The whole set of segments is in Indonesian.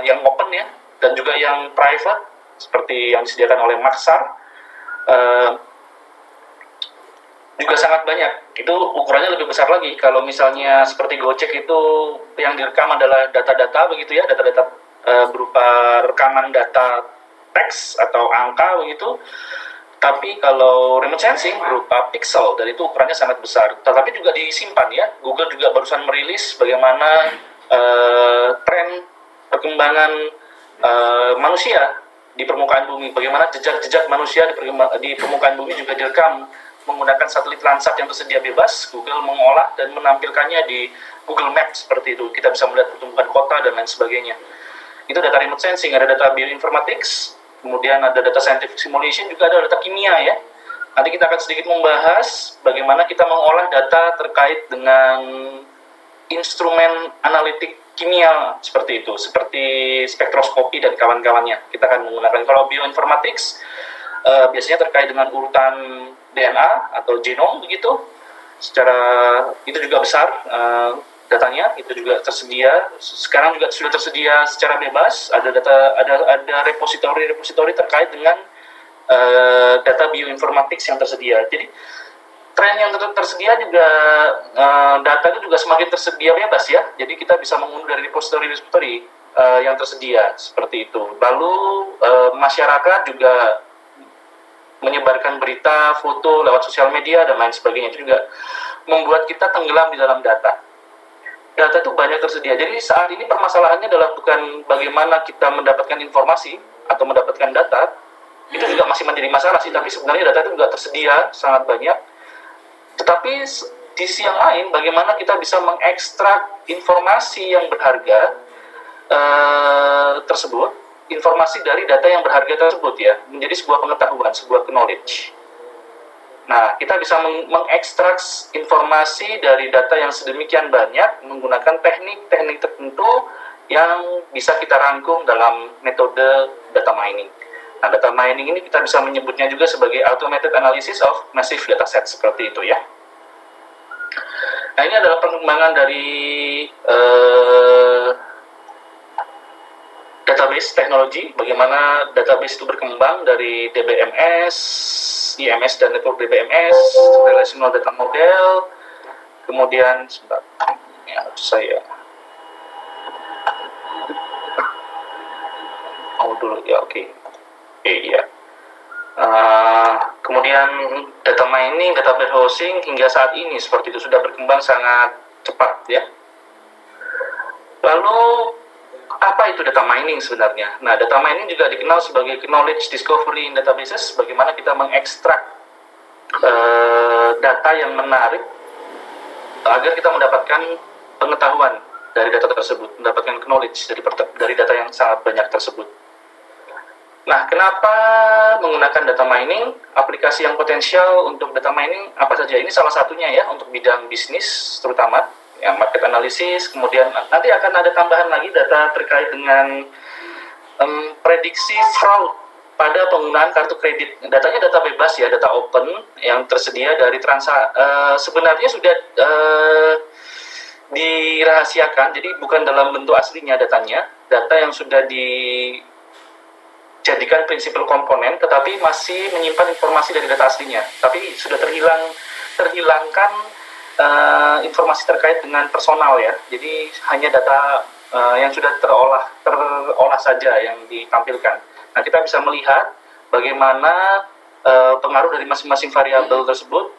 yang open ya, dan juga yang private seperti yang disediakan oleh Maxar, juga sangat banyak. Itu ukurannya lebih besar lagi. Kalau misalnya seperti Gojek itu yang direkam adalah data-data begitu ya, data-data berupa rekaman data teks atau angka begitu. Tapi kalau remote sensing berupa pixel, dan itu ukurannya sangat besar. Tetapi juga disimpan ya. Google juga barusan merilis bagaimana tren perkembangan manusia di permukaan bumi, bagaimana jejak-jejak manusia di permukaan bumi juga direkam menggunakan satelit Landsat yang tersedia bebas. Google mengolah dan menampilkannya di Google Maps seperti itu. Kita bisa melihat pertumbuhan kota dan lain sebagainya. Itu data remote sensing, ada data bioinformatics, kemudian ada data scientific simulation, juga ada data kimia ya. Nanti kita akan sedikit membahas bagaimana kita mengolah data terkait dengan instrumen analitik kimia seperti itu, seperti spektroskopi dan kawan-kawannya. Kita akan menggunakan, kalau bioinformatics biasanya terkait dengan urutan DNA atau genom begitu. Secara itu juga besar datanya, itu juga tersedia. Sekarang juga sudah tersedia secara bebas. Ada data, ada repositori terkait dengan data bioinformatics yang tersedia. Jadi tren yang tersedia juga data itu juga semakin tersedia bebas ya. Jadi kita bisa mengunduh dari repositori yang tersedia seperti itu. Lalu masyarakat juga menyebarkan berita, foto lewat sosial media dan lain sebagainya. Itu juga membuat kita tenggelam di dalam data. Data itu banyak tersedia. Jadi saat ini permasalahannya adalah bukan bagaimana kita mendapatkan informasi atau mendapatkan data. Itu juga masih menjadi masalah sih, tapi sebenarnya data itu juga tersedia sangat banyak. Tetapi di sisi yang lain, bagaimana kita bisa mengekstrak informasi yang berharga tersebut, informasi dari data yang berharga tersebut ya, menjadi sebuah pengetahuan, sebuah knowledge. Nah, kita bisa mengekstrak informasi dari data yang sedemikian banyak menggunakan teknik-teknik tertentu yang bisa kita rangkum dalam metode data mining. Nah, data mining ini kita bisa menyebutnya juga sebagai automated analysis of massive dataset, seperti itu ya. Nah, ini adalah perkembangan dari database teknologi, bagaimana database itu berkembang dari DBMS, IMS dan network DBMS, relational data model, kemudian sebentar, ya saya dulu ya, oke. Iya. Kemudian data mining, database hosting hingga saat ini seperti itu sudah berkembang sangat cepat ya. Lalu apa itu data mining sebenarnya? Nah, data mining juga dikenal sebagai knowledge discovery in databases, bagaimana kita mengekstrak data yang menarik agar kita mendapatkan pengetahuan dari data tersebut, mendapatkan knowledge dari data yang sangat banyak tersebut. Nah, kenapa menggunakan data mining? Aplikasi yang potensial untuk data mining apa saja? Ini salah satunya ya, untuk bidang bisnis terutama, ya, market analysis. Kemudian nanti akan ada tambahan lagi data terkait dengan prediksi fraud pada penggunaan kartu kredit. Datanya data bebas ya, data open yang tersedia dari sebenarnya sudah dirahasiakan, jadi bukan dalam bentuk aslinya datanya, data yang sudah dijadikan prinsipal komponen, tetapi masih menyimpan informasi dari data aslinya, tapi sudah terhilangkan informasi terkait dengan personal ya, jadi hanya data yang sudah terolah saja yang ditampilkan. Nah, kita bisa melihat bagaimana pengaruh dari masing-masing variabel tersebut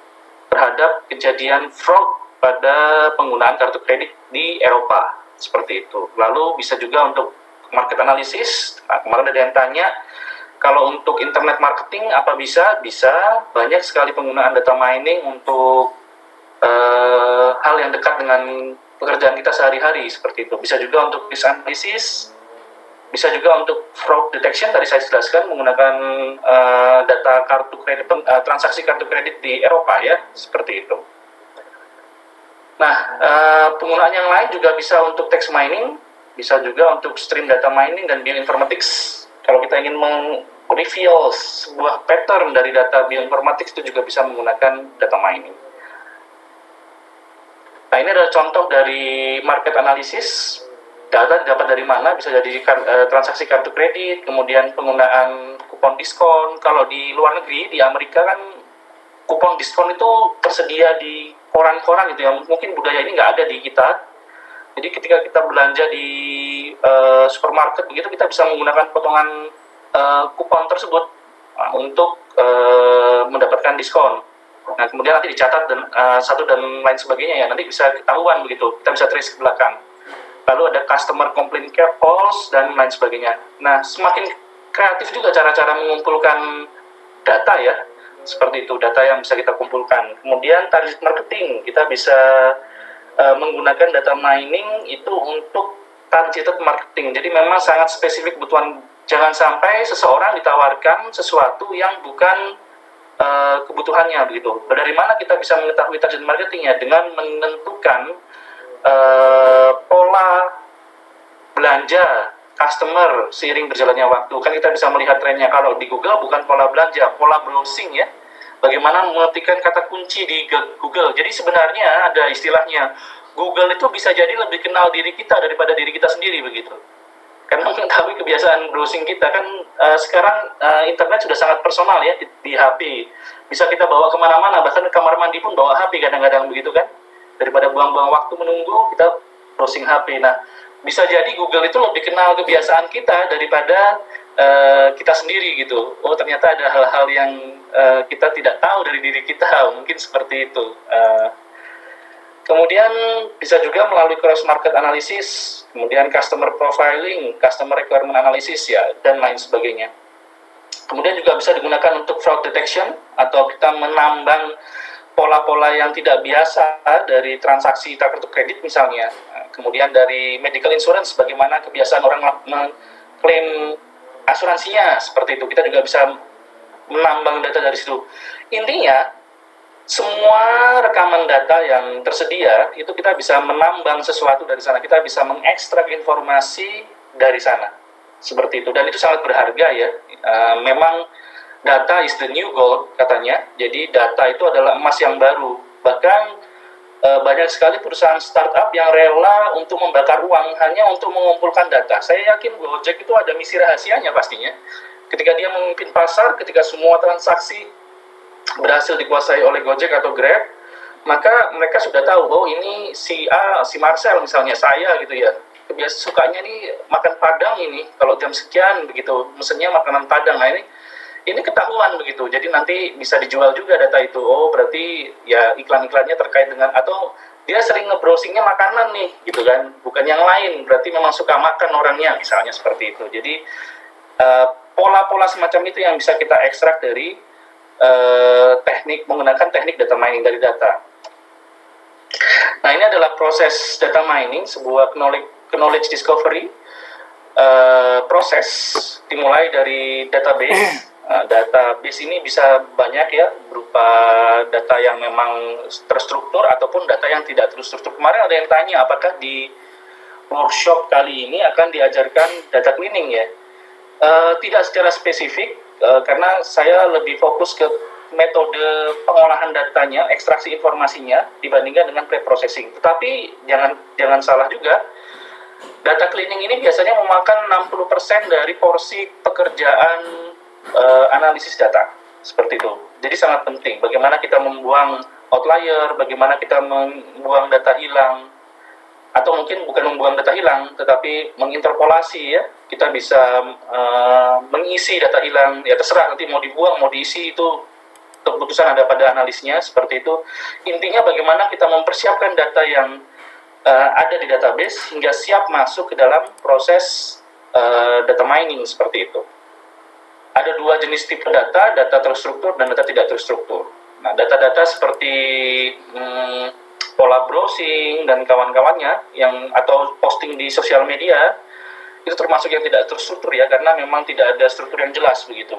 terhadap kejadian fraud pada penggunaan kartu kredit di Eropa, seperti itu. Lalu bisa juga untuk market analysis. Nah, kemarin ada yang tanya, kalau untuk internet marketing apa bisa? Bisa, banyak sekali penggunaan data mining untuk hal yang dekat dengan pekerjaan kita sehari-hari, seperti itu. Bisa juga untuk risk analysis, bisa juga untuk fraud detection, tadi saya jelaskan menggunakan data kartu kredit, transaksi kartu kredit di Eropa ya, seperti itu. Nah, penggunaan yang lain juga bisa untuk text mining, bisa juga untuk stream data mining dan bioinformatics. Kalau kita ingin reveal sebuah pattern dari data bioinformatics, itu juga bisa menggunakan data mining. Nah, ini adalah contoh dari market analysis. data dapat dari mana, bisa jadi transaksi kartu kredit, kemudian penggunaan kupon diskon. Kalau di luar negeri, di Amerika kan kupon diskon itu tersedia di koran-koran gitu ya. Mungkin budaya ini nggak ada di kita. Jadi ketika kita belanja di supermarket begitu, kita bisa menggunakan potongan kupon tersebut untuk mendapatkan diskon. Nah, kemudian nanti dicatat dan satu dan lain sebagainya ya, nanti bisa ketahuan begitu, kita bisa trace ke belakang. Lalu ada customer complaint care calls dan lain sebagainya. Nah, semakin kreatif juga cara-cara mengumpulkan data ya, seperti itu, data yang bisa kita kumpulkan. Kemudian target marketing, kita bisa menggunakan data mining itu untuk targeted marketing. Jadi memang sangat spesifik kebutuhan. Jangan sampai seseorang ditawarkan sesuatu yang bukan kebutuhannya begitu. Dari mana kita bisa mengetahui target marketingnya? Dengan menentukan pola belanja customer seiring berjalannya waktu. Kan kita bisa melihat trennya. Kalau di Google bukan pola belanja, pola browsing ya. Bagaimana mengetikkan kata kunci di Google. Jadi sebenarnya ada istilahnya, Google itu bisa jadi lebih kenal diri kita daripada diri kita sendiri begitu. Karena mengetahui kebiasaan browsing kita kan sekarang internet sudah sangat personal ya di HP. Bisa kita bawa kemana-mana, bahkan ke kamar mandi pun bawa HP kadang-kadang begitu kan. Daripada buang-buang waktu menunggu, kita browsing HP. Nah, bisa jadi Google itu lebih kenal kebiasaan kita daripada kita sendiri gitu. Oh, ternyata ada hal-hal yang kita tidak tahu dari diri kita, mungkin seperti itu. Kemudian bisa juga melalui cross market analysis, kemudian customer profiling, customer requirement analysis ya, dan lain sebagainya. Kemudian juga bisa digunakan untuk fraud detection atau kita menambang pola-pola yang tidak biasa dari transaksi kartu kredit misalnya. Kemudian dari medical insurance, bagaimana kebiasaan orang mengklaim asuransinya, seperti itu. Kita juga bisa menambang data dari situ. Intinya, semua rekaman data yang tersedia, itu kita bisa menambang sesuatu dari sana. Kita bisa mengekstrak informasi dari sana. Seperti itu. Dan itu sangat berharga ya. Memang data is the new gold katanya. Jadi data itu adalah emas yang baru. Bahkan banyak sekali perusahaan startup yang rela untuk membakar uang hanya untuk mengumpulkan data. Saya yakin Gojek itu ada misi rahasianya pastinya. Ketika dia memimpin pasar, ketika semua transaksi berhasil dikuasai oleh Gojek atau Grab, maka mereka sudah tahu, oh ini si A, si Marcel misalnya, saya gitu ya, kebiasaan sukanya nih makan Padang ini, kalau jam sekian begitu, mesennya makanan Padang. Nah ini ketahuan begitu, jadi nanti bisa dijual juga data itu. Oh berarti ya iklan-iklannya terkait dengan, atau dia sering nge-browsingnya makanan nih gitu kan, bukan yang lain, berarti memang suka makan orangnya misalnya, seperti itu. Jadi pola-pola semacam itu yang bisa kita ekstrak dari menggunakan teknik data mining dari data. Nah, ini adalah proses data mining, sebuah knowledge discovery. Proses dimulai dari database. Database ini bisa banyak ya, berupa data yang memang terstruktur ataupun data yang tidak terstruktur. Kemarin ada yang tanya, apakah di workshop kali ini akan diajarkan data cleaning ya? Tidak secara spesifik, karena saya lebih fokus ke metode pengolahan datanya, ekstraksi informasinya dibandingkan dengan pre-processing. Tetapi jangan salah juga, data cleaning ini biasanya memakan 60% dari porsi pekerjaan analisis data, seperti itu. Jadi sangat penting bagaimana kita membuang outlier, bagaimana kita membuang data hilang, atau mungkin bukan membuang data hilang, tetapi menginterpolasi ya. Kita bisa mengisi data hilang, ya terserah nanti mau dibuang, mau diisi, itu keputusan ada pada analisnya, seperti itu. Intinya bagaimana kita mempersiapkan data yang ada di database hingga siap masuk ke dalam proses data mining, seperti itu. Ada dua jenis tipe data terstruktur dan data tidak terstruktur. Nah, data-data seperti pola browsing dan kawan-kawannya atau posting di sosial media itu termasuk yang tidak terstruktur ya, karena memang tidak ada struktur yang jelas begitu.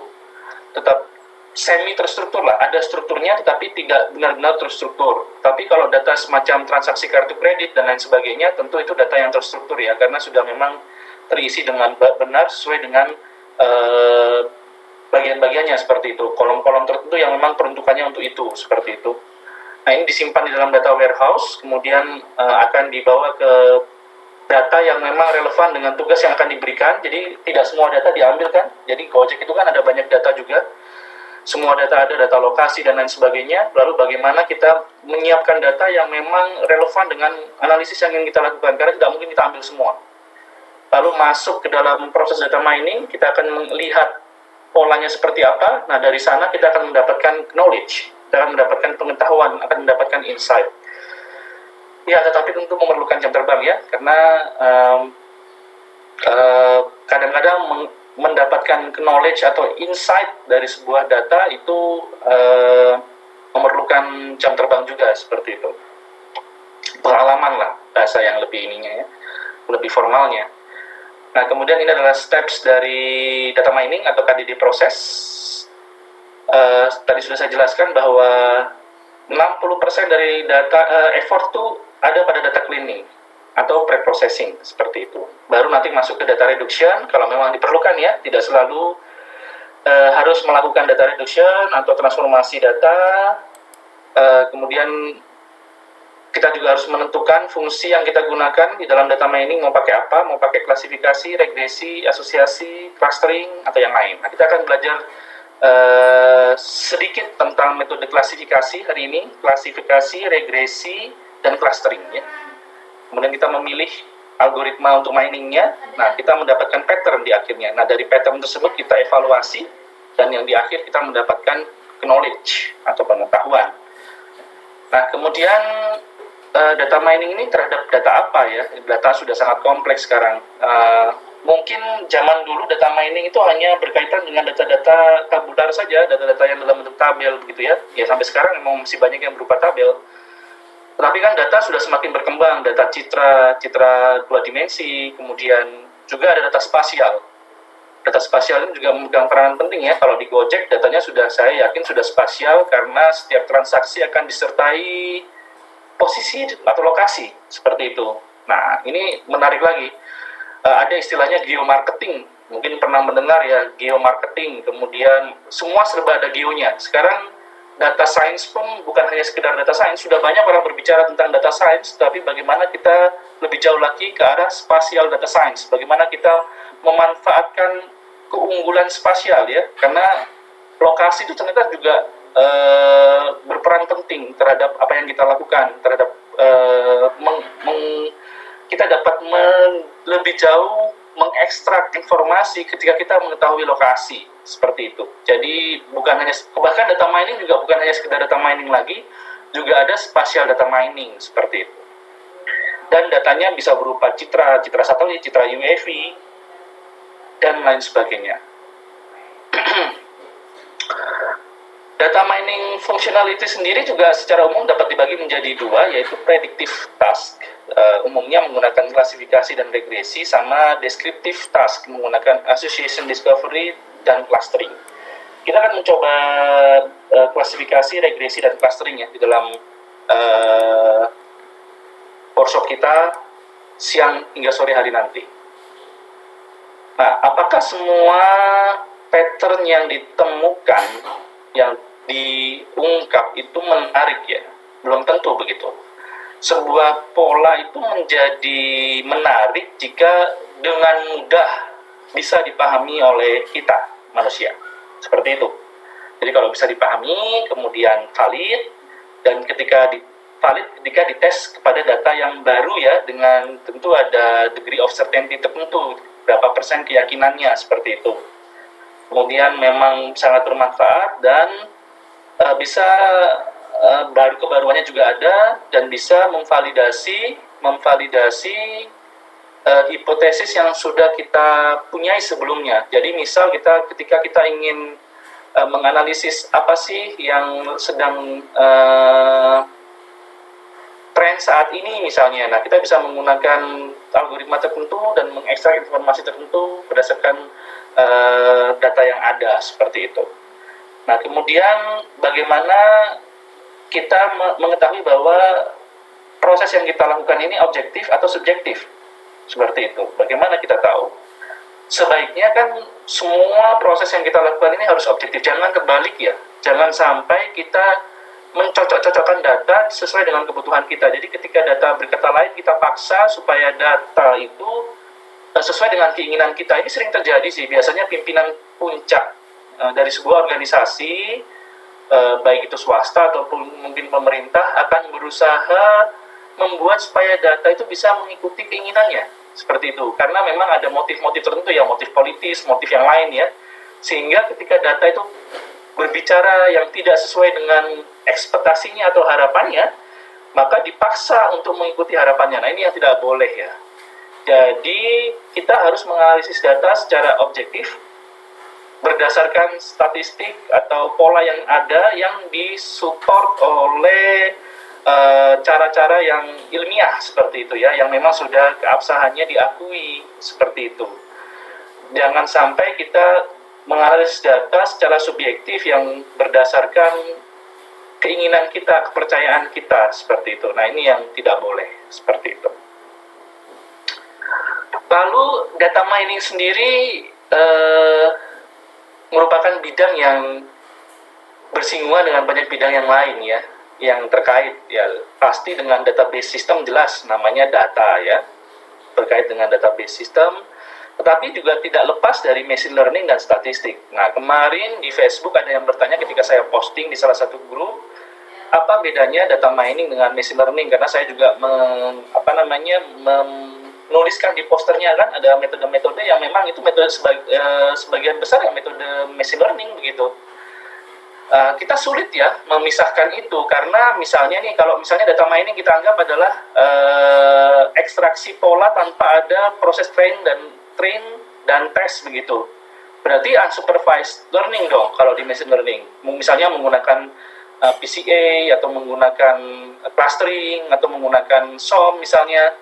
Tetap semi terstruktur lah, ada strukturnya tetapi tidak benar-benar terstruktur. Tapi kalau data semacam transaksi kartu kredit dan lain sebagainya, tentu itu data yang terstruktur ya, karena sudah memang terisi dengan benar sesuai dengan bagian-bagiannya, seperti itu. Kolom-kolom tertentu yang memang peruntukannya untuk itu, seperti itu. Nah, ini disimpan di dalam data warehouse, kemudian akan dibawa ke data yang memang relevan dengan tugas yang akan diberikan. Jadi tidak semua data diambil kan. Jadi Gojek itu kan ada banyak data juga. Semua data ada, data lokasi dan lain sebagainya. Lalu bagaimana kita menyiapkan data yang memang relevan dengan analisis yang ingin kita lakukan. Karena tidak mungkin kita ambil semua. Lalu masuk ke dalam proses data mining, kita akan melihat polanya seperti apa. Nah, dari sana kita akan mendapatkan knowledge, kita akan mendapatkan pengetahuan, akan mendapatkan insight. Ya, tetapi tentu memerlukan jam terbang ya, karena kadang-kadang mendapatkan knowledge atau insight dari sebuah data itu memerlukan jam terbang juga, seperti itu. Pengalaman lah, bahasa yang lebih ininya ya, lebih formalnya. Nah, kemudian ini adalah steps dari data mining atau KDD proses. Tadi sudah saya jelaskan bahwa 60% dari data effort itu ada pada data cleaning atau pre-processing, seperti itu. Baru nanti masuk ke data reduction, kalau memang diperlukan ya, tidak selalu harus melakukan data reduction atau transformasi data. Kemudian kita juga harus menentukan fungsi yang kita gunakan di dalam data mining, mau pakai apa, mau pakai klasifikasi, regresi, asosiasi, clustering, atau yang lain. Nah, kita akan belajar sedikit tentang metode klasifikasi hari ini, klasifikasi, regresi, dan clustering ya. Kemudian kita memilih algoritma untuk miningnya, nah kita mendapatkan pattern di akhirnya. Nah, dari pattern tersebut kita evaluasi, dan yang di akhir kita mendapatkan knowledge atau pengetahuan. Nah, kemudian data mining ini terhadap data apa ya? Data sudah sangat kompleks sekarang. Mungkin zaman dulu data mining itu hanya berkaitan dengan data-data tabular saja, data-data yang dalam bentuk tabel begitu ya. Ya sampai sekarang memang masih banyak yang berupa tabel. Tetapi kan data sudah semakin berkembang, data citra 2 dimensi, kemudian juga ada data spasial. Data spasial ini juga memegang peranan penting ya. Kalau di Gojek datanya sudah, saya yakin sudah spasial karena setiap transaksi akan disertai posisi atau lokasi seperti itu. Nah, ini menarik lagi. Ada istilahnya geomarketing. Mungkin pernah mendengar ya, geomarketing. Kemudian semua serba ada geonya. Sekarang data science pun bukan hanya sekedar data science. Sudah banyak orang berbicara tentang data science, tapi bagaimana kita lebih jauh lagi ke arah spatial data science. Bagaimana kita memanfaatkan keunggulan spasial ya. Karena lokasi itu ternyata juga berperan penting terhadap apa yang kita lakukan, terhadap kita dapat lebih jauh mengekstrak informasi ketika kita mengetahui lokasi, seperti itu. Jadi bukan hanya, bahkan data mining juga bukan hanya sekedar data mining lagi, juga ada spatial data mining seperti itu. Dan datanya bisa berupa citra satelit, citra UAV, dan lain sebagainya. Data mining functionality sendiri juga secara umum dapat dibagi menjadi dua, yaitu predictive task, umumnya menggunakan klasifikasi dan regresi, sama descriptive task, menggunakan association discovery dan clustering. Kita akan mencoba klasifikasi, regresi, dan clustering ya di dalam workshop kita siang hingga sore hari nanti. Nah, apakah semua pattern yang ditemukan, yang diungkap itu menarik ya? Belum tentu begitu. Sebuah pola itu menjadi menarik jika dengan mudah bisa dipahami oleh kita manusia, seperti itu. Jadi kalau bisa dipahami, kemudian valid, dan ketika dites kepada data yang baru ya, dengan tentu ada degree of certainty tertentu, berapa persen keyakinannya, seperti itu. Kemudian memang sangat bermanfaat dan bisa kebaruannya juga ada, dan bisa memvalidasi hipotesis yang sudah kita punyai sebelumnya. Jadi misal ketika kita ingin menganalisis apa sih yang sedang tren saat ini misalnya, nah kita bisa menggunakan algoritma tertentu dan mengekstrak informasi tertentu berdasarkan data yang ada, seperti itu. Nah, kemudian bagaimana kita mengetahui bahwa proses yang kita lakukan ini objektif atau subjektif, seperti itu. Bagaimana kita tahu? Sebaiknya kan semua proses yang kita lakukan ini harus objektif, jangan terbalik ya. Jangan sampai kita mencocok-cocokkan data sesuai dengan kebutuhan kita. Jadi ketika data berkata lain kita paksa supaya data itu sesuai dengan keinginan kita. Ini sering terjadi sih, biasanya pimpinan puncak dari sebuah organisasi, baik itu swasta ataupun mungkin pemerintah, akan berusaha membuat supaya data itu bisa mengikuti keinginannya, seperti itu. Karena memang ada motif-motif tertentu ya, motif politis, motif yang lain ya, sehingga ketika data itu berbicara yang tidak sesuai dengan ekspektasinya atau harapannya, maka dipaksa untuk mengikuti harapannya. Nah, ini yang tidak boleh ya. Jadi kita harus menganalisis data secara objektif berdasarkan statistik atau pola yang ada yang disupport oleh cara-cara yang ilmiah seperti itu ya, yang memang sudah keabsahannya diakui seperti itu. Jangan sampai kita menganalisis data secara subjektif yang berdasarkan keinginan kita, kepercayaan kita seperti itu. Nah, ini yang tidak boleh seperti itu. Lalu data mining sendiri merupakan bidang yang bersinggungan dengan banyak bidang yang lain ya, yang terkait ya, pasti dengan database system jelas namanya data ya, terkait dengan database system, tetapi juga tidak lepas dari machine learning dan statistik. Nah, kemarin di Facebook ada yang bertanya ketika saya posting di salah satu grup, apa bedanya data mining dengan machine learning? Karena saya juga menuliskan di posternya kan ada metode-metode yang memang itu metode sebagian besar yang metode machine learning begitu. Kita sulit ya memisahkan itu, karena misalnya nih, kalau misalnya data mining kita anggap adalah ekstraksi pola tanpa ada proses train dan test begitu. Berarti unsupervised learning dong kalau di machine learning. Misalnya menggunakan PCA atau menggunakan clustering atau menggunakan SOM misalnya.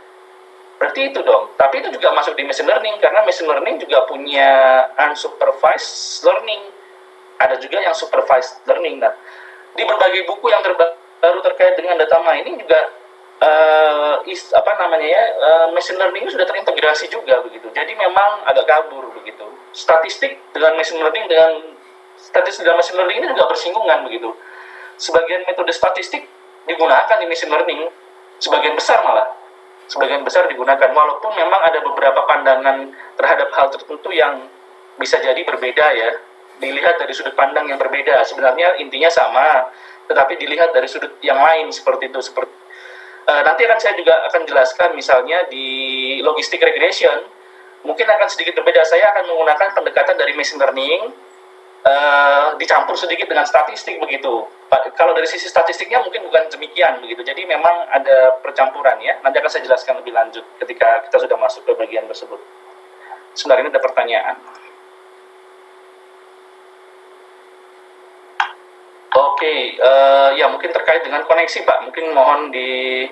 Berarti itu dong. Tapi itu juga masuk di machine learning, karena machine learning juga punya unsupervised learning. Ada juga yang supervised learning. Nah, di berbagai buku yang terbaru terkait dengan data mining juga machine learning sudah terintegrasi juga begitu. Jadi memang agak kabur begitu. Statistik dengan machine learning ini juga bersinggungan begitu. Sebagian metode statistik digunakan di machine learning, sebagian besar digunakan, walaupun memang ada beberapa pandangan terhadap hal tertentu yang bisa jadi berbeda ya, dilihat dari sudut pandang yang berbeda. Sebenarnya intinya sama, tetapi dilihat dari sudut yang lain seperti itu. Nanti saya juga akan jelaskan misalnya di logistic regression, mungkin akan sedikit berbeda. Saya akan menggunakan pendekatan dari machine learning, dicampur sedikit dengan statistik begitu. Kalau dari sisi statistiknya mungkin bukan demikian begitu. Jadi memang ada percampuran ya. Nanti akan saya jelaskan lebih lanjut ketika kita sudah masuk ke bagian tersebut. Sebenarnya ini ada pertanyaan. Oke, ya mungkin terkait dengan koneksi Pak, mungkin mohon dicek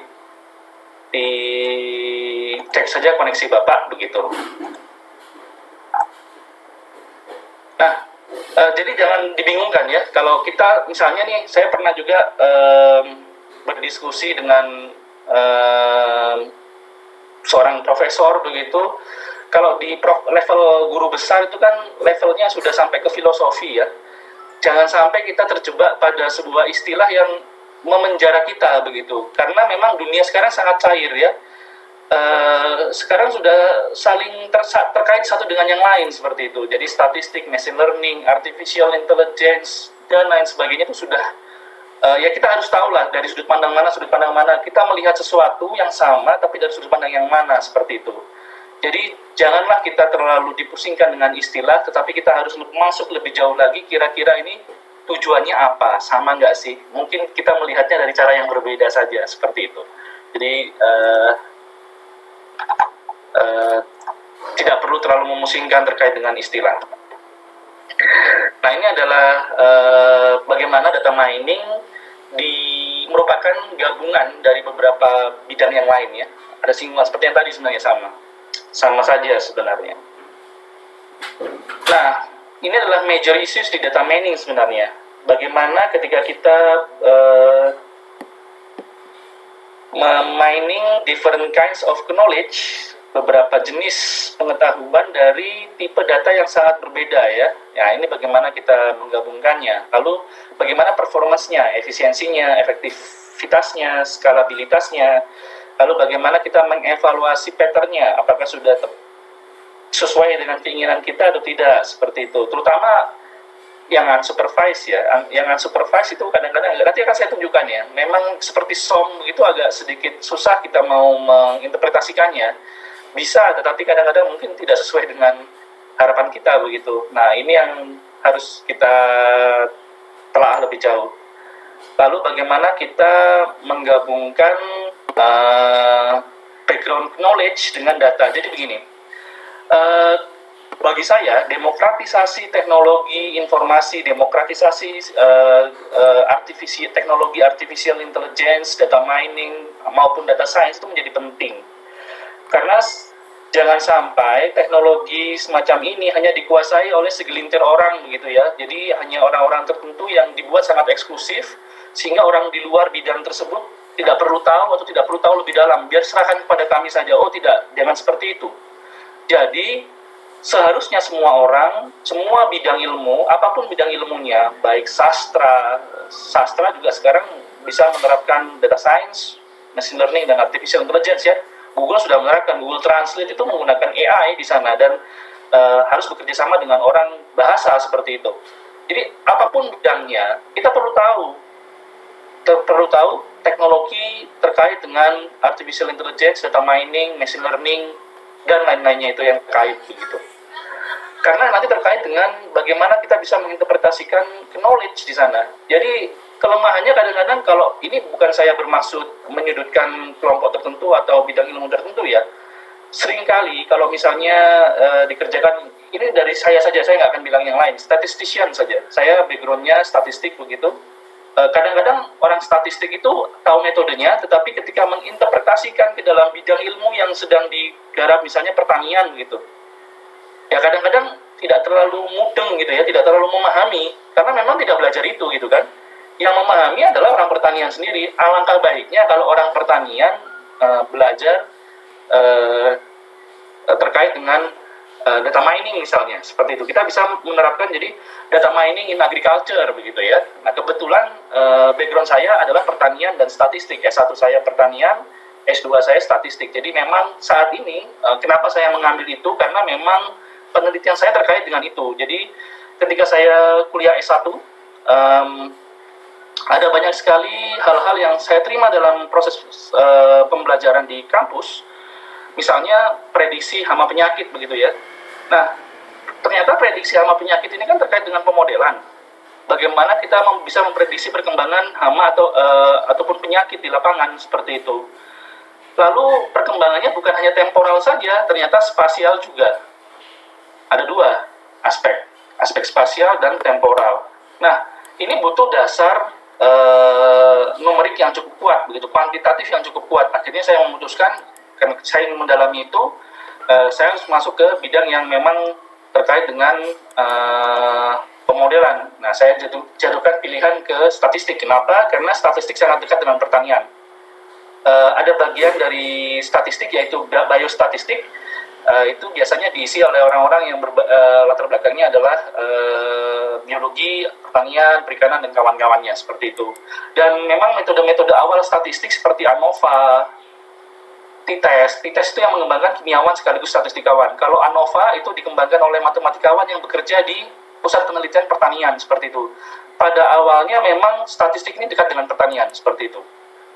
saja koneksi Bapak begitu. Nah, jadi jangan dibingungkan ya, kalau kita misalnya nih, saya pernah juga berdiskusi dengan seorang profesor begitu. Kalau di level guru besar itu kan levelnya sudah sampai ke filosofi ya. Jangan sampai kita terjebak pada sebuah istilah yang memenjara kita begitu, karena memang dunia sekarang sangat cair ya. Sekarang sudah saling terkait satu dengan yang lain seperti itu. Jadi statistik, machine learning, artificial intelligence dan lain sebagainya itu sudah ya kita harus tahu lah dari sudut pandang mana kita melihat sesuatu yang sama tapi dari sudut pandang yang mana seperti itu. Jadi janganlah kita terlalu dipusingkan dengan istilah, tetapi kita harus masuk lebih jauh lagi, kira-kira ini tujuannya apa, sama nggak sih? Mungkin kita melihatnya dari cara yang berbeda saja, seperti itu. Jadi tidak perlu terlalu memusingkan terkait dengan istilah. Nah, ini adalah bagaimana data mining merupakan gabungan dari beberapa bidang yang lain ya. Ada singgungan seperti yang tadi sebenarnya sama saja sebenarnya. Nah, ini adalah major issues di data mining sebenarnya. Bagaimana ketika kita mining different kinds of knowledge, beberapa jenis pengetahuan dari tipe data yang sangat berbeda ya. Ya, ini bagaimana kita menggabungkannya. Lalu bagaimana performance-nya, efisiensinya, efektivitasnya, skalabilitasnya. Lalu bagaimana kita mengevaluasi pattern-nya, apakah sudah sesuai dengan keinginan kita atau tidak, seperti itu. Terutama yang unsupervised ya, yang unsupervised itu kadang-kadang nanti akan saya tunjukkan ya. Memang seperti SOM begitu agak sedikit susah kita mau menginterpretasikannya. Bisa, tetapi kadang-kadang mungkin tidak sesuai dengan harapan kita begitu. Nah, ini yang harus kita telah lebih jauh. Lalu bagaimana kita menggabungkan background knowledge dengan data. Jadi begini, bagi saya demokratisasi teknologi informasi, demokratisasi teknologi artificial intelligence, data mining maupun data science itu menjadi penting. Karena jangan sampai teknologi semacam ini hanya dikuasai oleh segelintir orang begitu ya. Jadi hanya orang-orang tertentu yang dibuat sangat eksklusif sehingga orang di luar bidang tersebut tidak perlu tahu atau tidak perlu tahu lebih dalam. Biar serahkan kepada kami saja. Oh tidak, jangan seperti itu. Jadi seharusnya semua orang, semua bidang ilmu, apapun bidang ilmunya, baik sastra juga sekarang bisa menerapkan data science, machine learning dan artificial intelligence ya. Google sudah menerapkan, Google Translate itu menggunakan AI di sana dan harus bekerja sama dengan orang bahasa seperti itu. Jadi apapun bidangnya, kita perlu tahu teknologi terkait dengan artificial intelligence, data mining, machine learning dan lain-lainnya itu yang terkait begitu. Karena nanti terkait dengan bagaimana kita bisa menginterpretasikan knowledge di sana. Jadi kelemahannya kadang-kadang, kalau ini bukan saya bermaksud menyudutkan kelompok tertentu atau bidang ilmu tertentu ya, seringkali kalau misalnya dikerjakan, ini dari saya saja, saya nggak akan bilang yang lain, statistician saja, saya backgroundnya statistik begitu. Kadang-kadang orang statistik itu tahu metodenya, tetapi ketika menginterpretasikan ke dalam bidang ilmu yang sedang digarap, misalnya pertanian begitu, ya kadang-kadang tidak terlalu mudeng gitu ya, tidak terlalu memahami, karena memang tidak belajar itu gitu kan. Yang memahami adalah orang pertanian sendiri. Alangkah baiknya kalau orang pertanian belajar terkait dengan data mining misalnya, seperti itu. Kita bisa menerapkan jadi data mining in agriculture begitu ya. Nah kebetulan background saya adalah pertanian dan statistik. S1 saya pertanian, S2 saya statistik. Jadi memang saat ini kenapa saya mengambil itu, karena memang penelitian saya terkait dengan itu. Jadi ketika saya kuliah S1, ada banyak sekali hal-hal yang saya terima dalam proses pembelajaran di kampus. Misalnya prediksi hama penyakit begitu ya. Nah, ternyata prediksi hama penyakit ini kan terkait dengan pemodelan. Bagaimana kita bisa memprediksi perkembangan hama ataupun penyakit di lapangan seperti itu. Lalu perkembangannya bukan hanya temporal saja, ternyata spasial juga. Ada dua aspek spasial dan temporal. Nah, ini butuh dasar numerik yang cukup kuat, begitu, kuantitatif yang cukup kuat. Akhirnya saya memutuskan, karena saya ingin mendalami itu, saya harus masuk ke bidang yang memang terkait dengan pemodelan. Nah, saya jatuhkan pilihan ke statistik. Kenapa? Karena statistik sangat dekat dengan pertanian. Ada bagian dari statistik yaitu biostatistik. Itu biasanya diisi oleh orang-orang yang latar belakangnya adalah biologi, pertanian, perikanan, dan kawan-kawannya, seperti itu. Dan memang metode-metode awal statistik seperti ANOVA, t-test itu yang mengembangkan kimiawan sekaligus statistikawan. Kalau ANOVA itu dikembangkan oleh matematikawan yang bekerja di pusat penelitian pertanian, seperti itu. Pada awalnya memang statistik ini dekat dengan pertanian, seperti itu.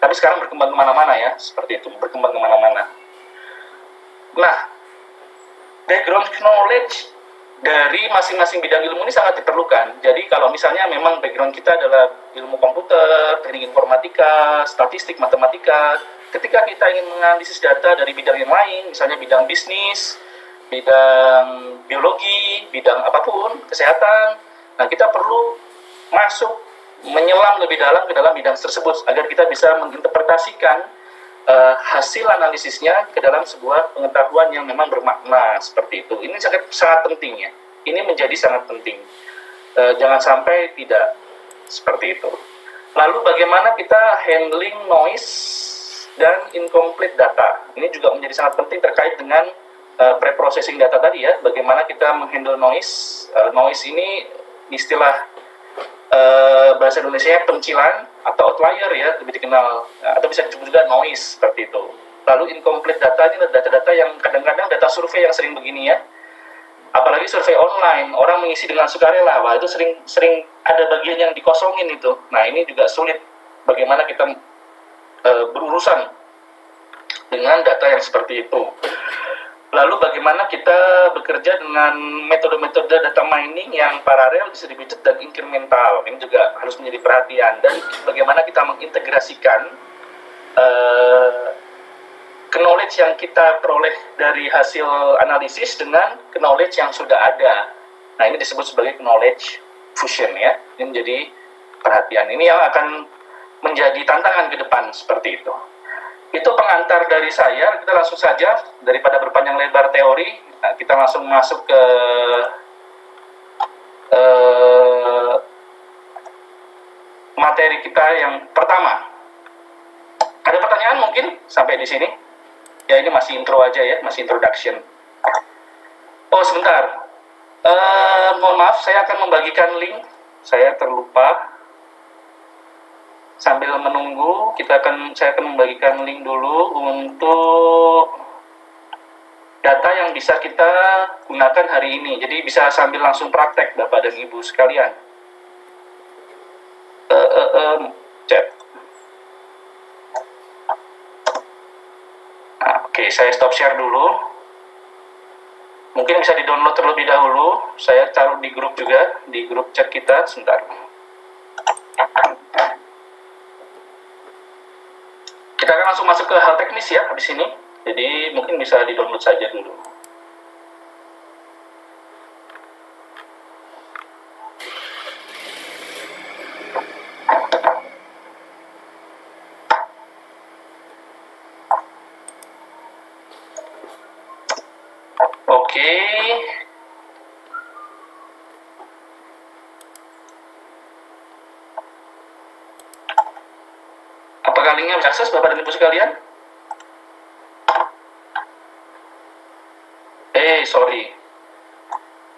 Tapi sekarang berkembang kemana-mana ya, seperti itu, berkembang kemana-mana. Nah, background knowledge dari masing-masing bidang ilmu ini sangat diperlukan. Jadi kalau misalnya memang background kita adalah ilmu komputer, teknik informatika, statistik, matematika, ketika kita ingin menganalisis data dari bidang yang lain, misalnya bidang bisnis, bidang biologi, bidang apapun, kesehatan, nah kita perlu masuk, menyelam lebih dalam ke dalam bidang tersebut agar kita bisa menginterpretasikan hasil analisisnya ke dalam sebuah pengetahuan yang memang bermakna, seperti itu. Ini sangat penting ya. Ini menjadi sangat penting. Jangan sampai tidak seperti itu. Lalu bagaimana kita handling noise dan incomplete data. Ini juga menjadi sangat penting terkait dengan pre-processing data tadi ya, bagaimana kita menghandle noise. Noise ini istilah bahasa Indonesia pencilan atau outlier ya, lebih dikenal, atau bisa disebut juga noise seperti itu. Lalu incomplete data ini data-data yang kadang-kadang data survei yang sering begini ya, apalagi survei online, orang mengisi dengan sukarela, wah itu sering ada bagian yang dikosongin itu. Nah ini juga sulit bagaimana kita berurusan dengan data yang seperti itu. Lalu bagaimana kita bekerja dengan metode-metode data mining yang paralel, distributed, dan incremental. Ini juga harus menjadi perhatian. Dan bagaimana kita mengintegrasikan knowledge yang kita peroleh dari hasil analisis dengan knowledge yang sudah ada. Nah ini disebut sebagai knowledge fusion ya. Ini menjadi perhatian. Ini yang akan menjadi tantangan ke depan seperti itu. Itu pengantar dari saya. Kita langsung saja, daripada berpanjang lebar teori, kita langsung masuk ke materi kita yang pertama. Ada pertanyaan mungkin sampai di sini? Ya ini masih intro aja ya, masih introduction. Oh sebentar, mohon maaf, saya akan membagikan link. Saya terlupa. Sambil menunggu, saya akan membagikan link dulu untuk data yang bisa kita gunakan hari ini. Jadi bisa sambil langsung praktek Bapak dan Ibu sekalian. Chat. Nah, oke, saya stop share dulu. Mungkin bisa di-download terlebih dahulu. Saya taruh di grup juga, di grup chat kita. Sebentar. Kita akan langsung masuk ke hal teknis ya habis ini. Jadi mungkin bisa di-download saja dulu. Oke. Apakah linknya bisa akses Bapak dan Ibu sekalian? Sorry.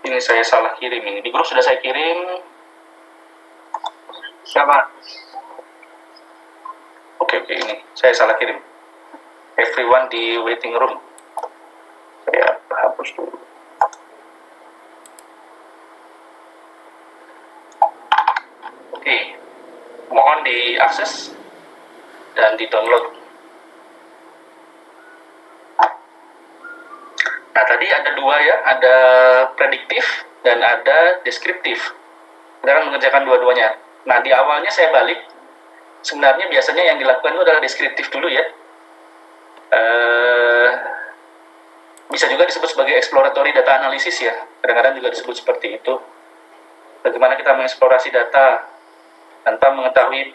Ini saya salah kirim ini. Di grup sudah saya kirim. Siapa? Oke, ini. Saya salah kirim. Everyone di waiting room. Saya hapus dulu. Oke. Mohon diakses dan di-download. Nah, tadi ada dua ya, ada prediktif dan ada deskriptif. Kita akan mengerjakan dua-duanya. Nah, di awalnya saya balik, sebenarnya biasanya yang dilakukan itu adalah deskriptif dulu ya. Bisa juga disebut sebagai exploratory data analysis ya, kadang-kadang juga disebut seperti itu. Bagaimana kita mengeksplorasi data tanpa mengetahui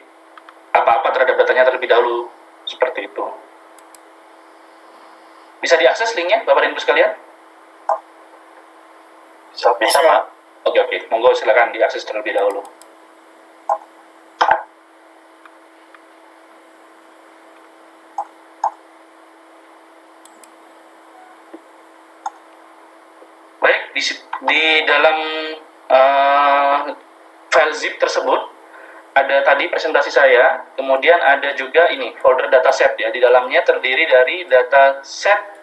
apa-apa terhadap datanya terlebih dahulu, seperti itu. Bisa diakses linknya, Bapak dan Ibu sekalian? Bisa Pak? Oke, monggo silakan diakses terlebih dahulu. Baik, di dalam file zip tersebut ada tadi presentasi saya, kemudian ada juga ini folder dataset ya, di dalamnya terdiri dari dataset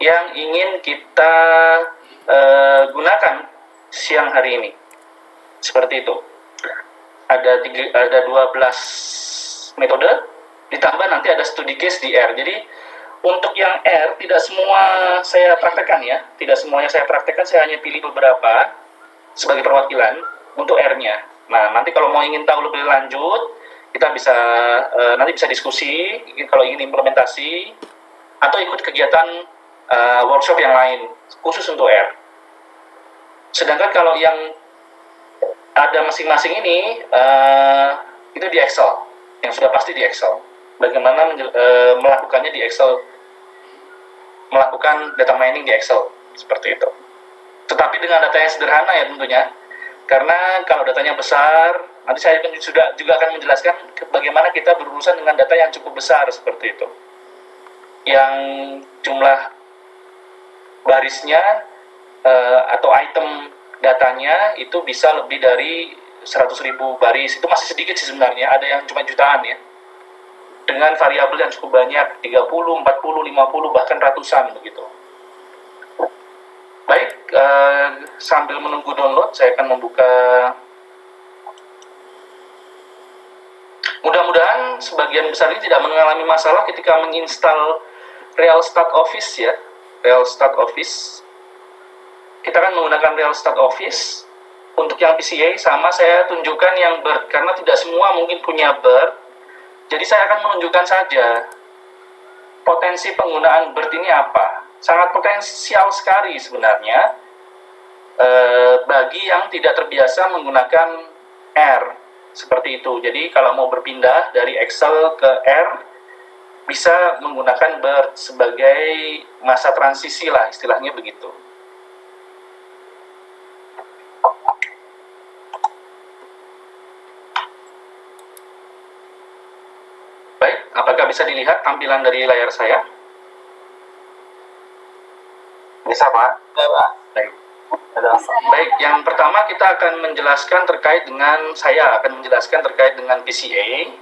yang ingin kita gunakan siang hari ini. Seperti itu. Ada 12 metode, ditambah nanti ada studi case di R. Jadi untuk yang R tidak semua saya praktekkan ya, tidak semuanya saya praktekkan, saya hanya pilih beberapa sebagai perwakilan untuk R-nya. Nah, nanti kalau mau ingin tahu lebih lanjut, kita bisa nanti bisa diskusi kalau ingin implementasi atau ikut kegiatan workshop yang lain khusus untuk R. Sedangkan kalau yang ada masing-masing ini itu di Excel, yang sudah pasti di Excel. Bagaimana melakukannya di Excel, melakukan data mining di Excel seperti itu. Tetapi dengan data yang sederhana ya tentunya. Karena kalau datanya besar, nanti saya juga akan menjelaskan bagaimana kita berurusan dengan data yang cukup besar seperti itu. Yang jumlah barisnya atau item datanya itu bisa lebih dari 100.000 baris. Itu masih sedikit sih sebenarnya, ada yang cuma jutaan ya. Dengan variabel yang cukup banyak, 30, 40, 50, bahkan ratusan begitu. Baik, sambil menunggu download, saya akan membuka. Mudah-mudahan sebagian besar ini tidak mengalami masalah ketika menginstal RealStart Office ya. RealStart Office. Kita akan menggunakan RealStart Office. Untuk yang PCA sama saya tunjukkan yang Bird, karena tidak semua mungkin punya Bird. Jadi saya akan menunjukkan saja potensi penggunaan Bird ini apa. Sangat potensial sekali sebenarnya bagi yang tidak terbiasa menggunakan R seperti itu. Jadi kalau mau berpindah dari Excel ke R, bisa menggunakan Bird sebagai masa transisi lah, istilahnya begitu. Baik, apakah bisa dilihat tampilan dari layar saya? Bisa, Pak. Ya, Pak. Baik. Baik, yang pertama kita akan menjelaskan terkait dengan, saya akan menjelaskan terkait dengan PCA.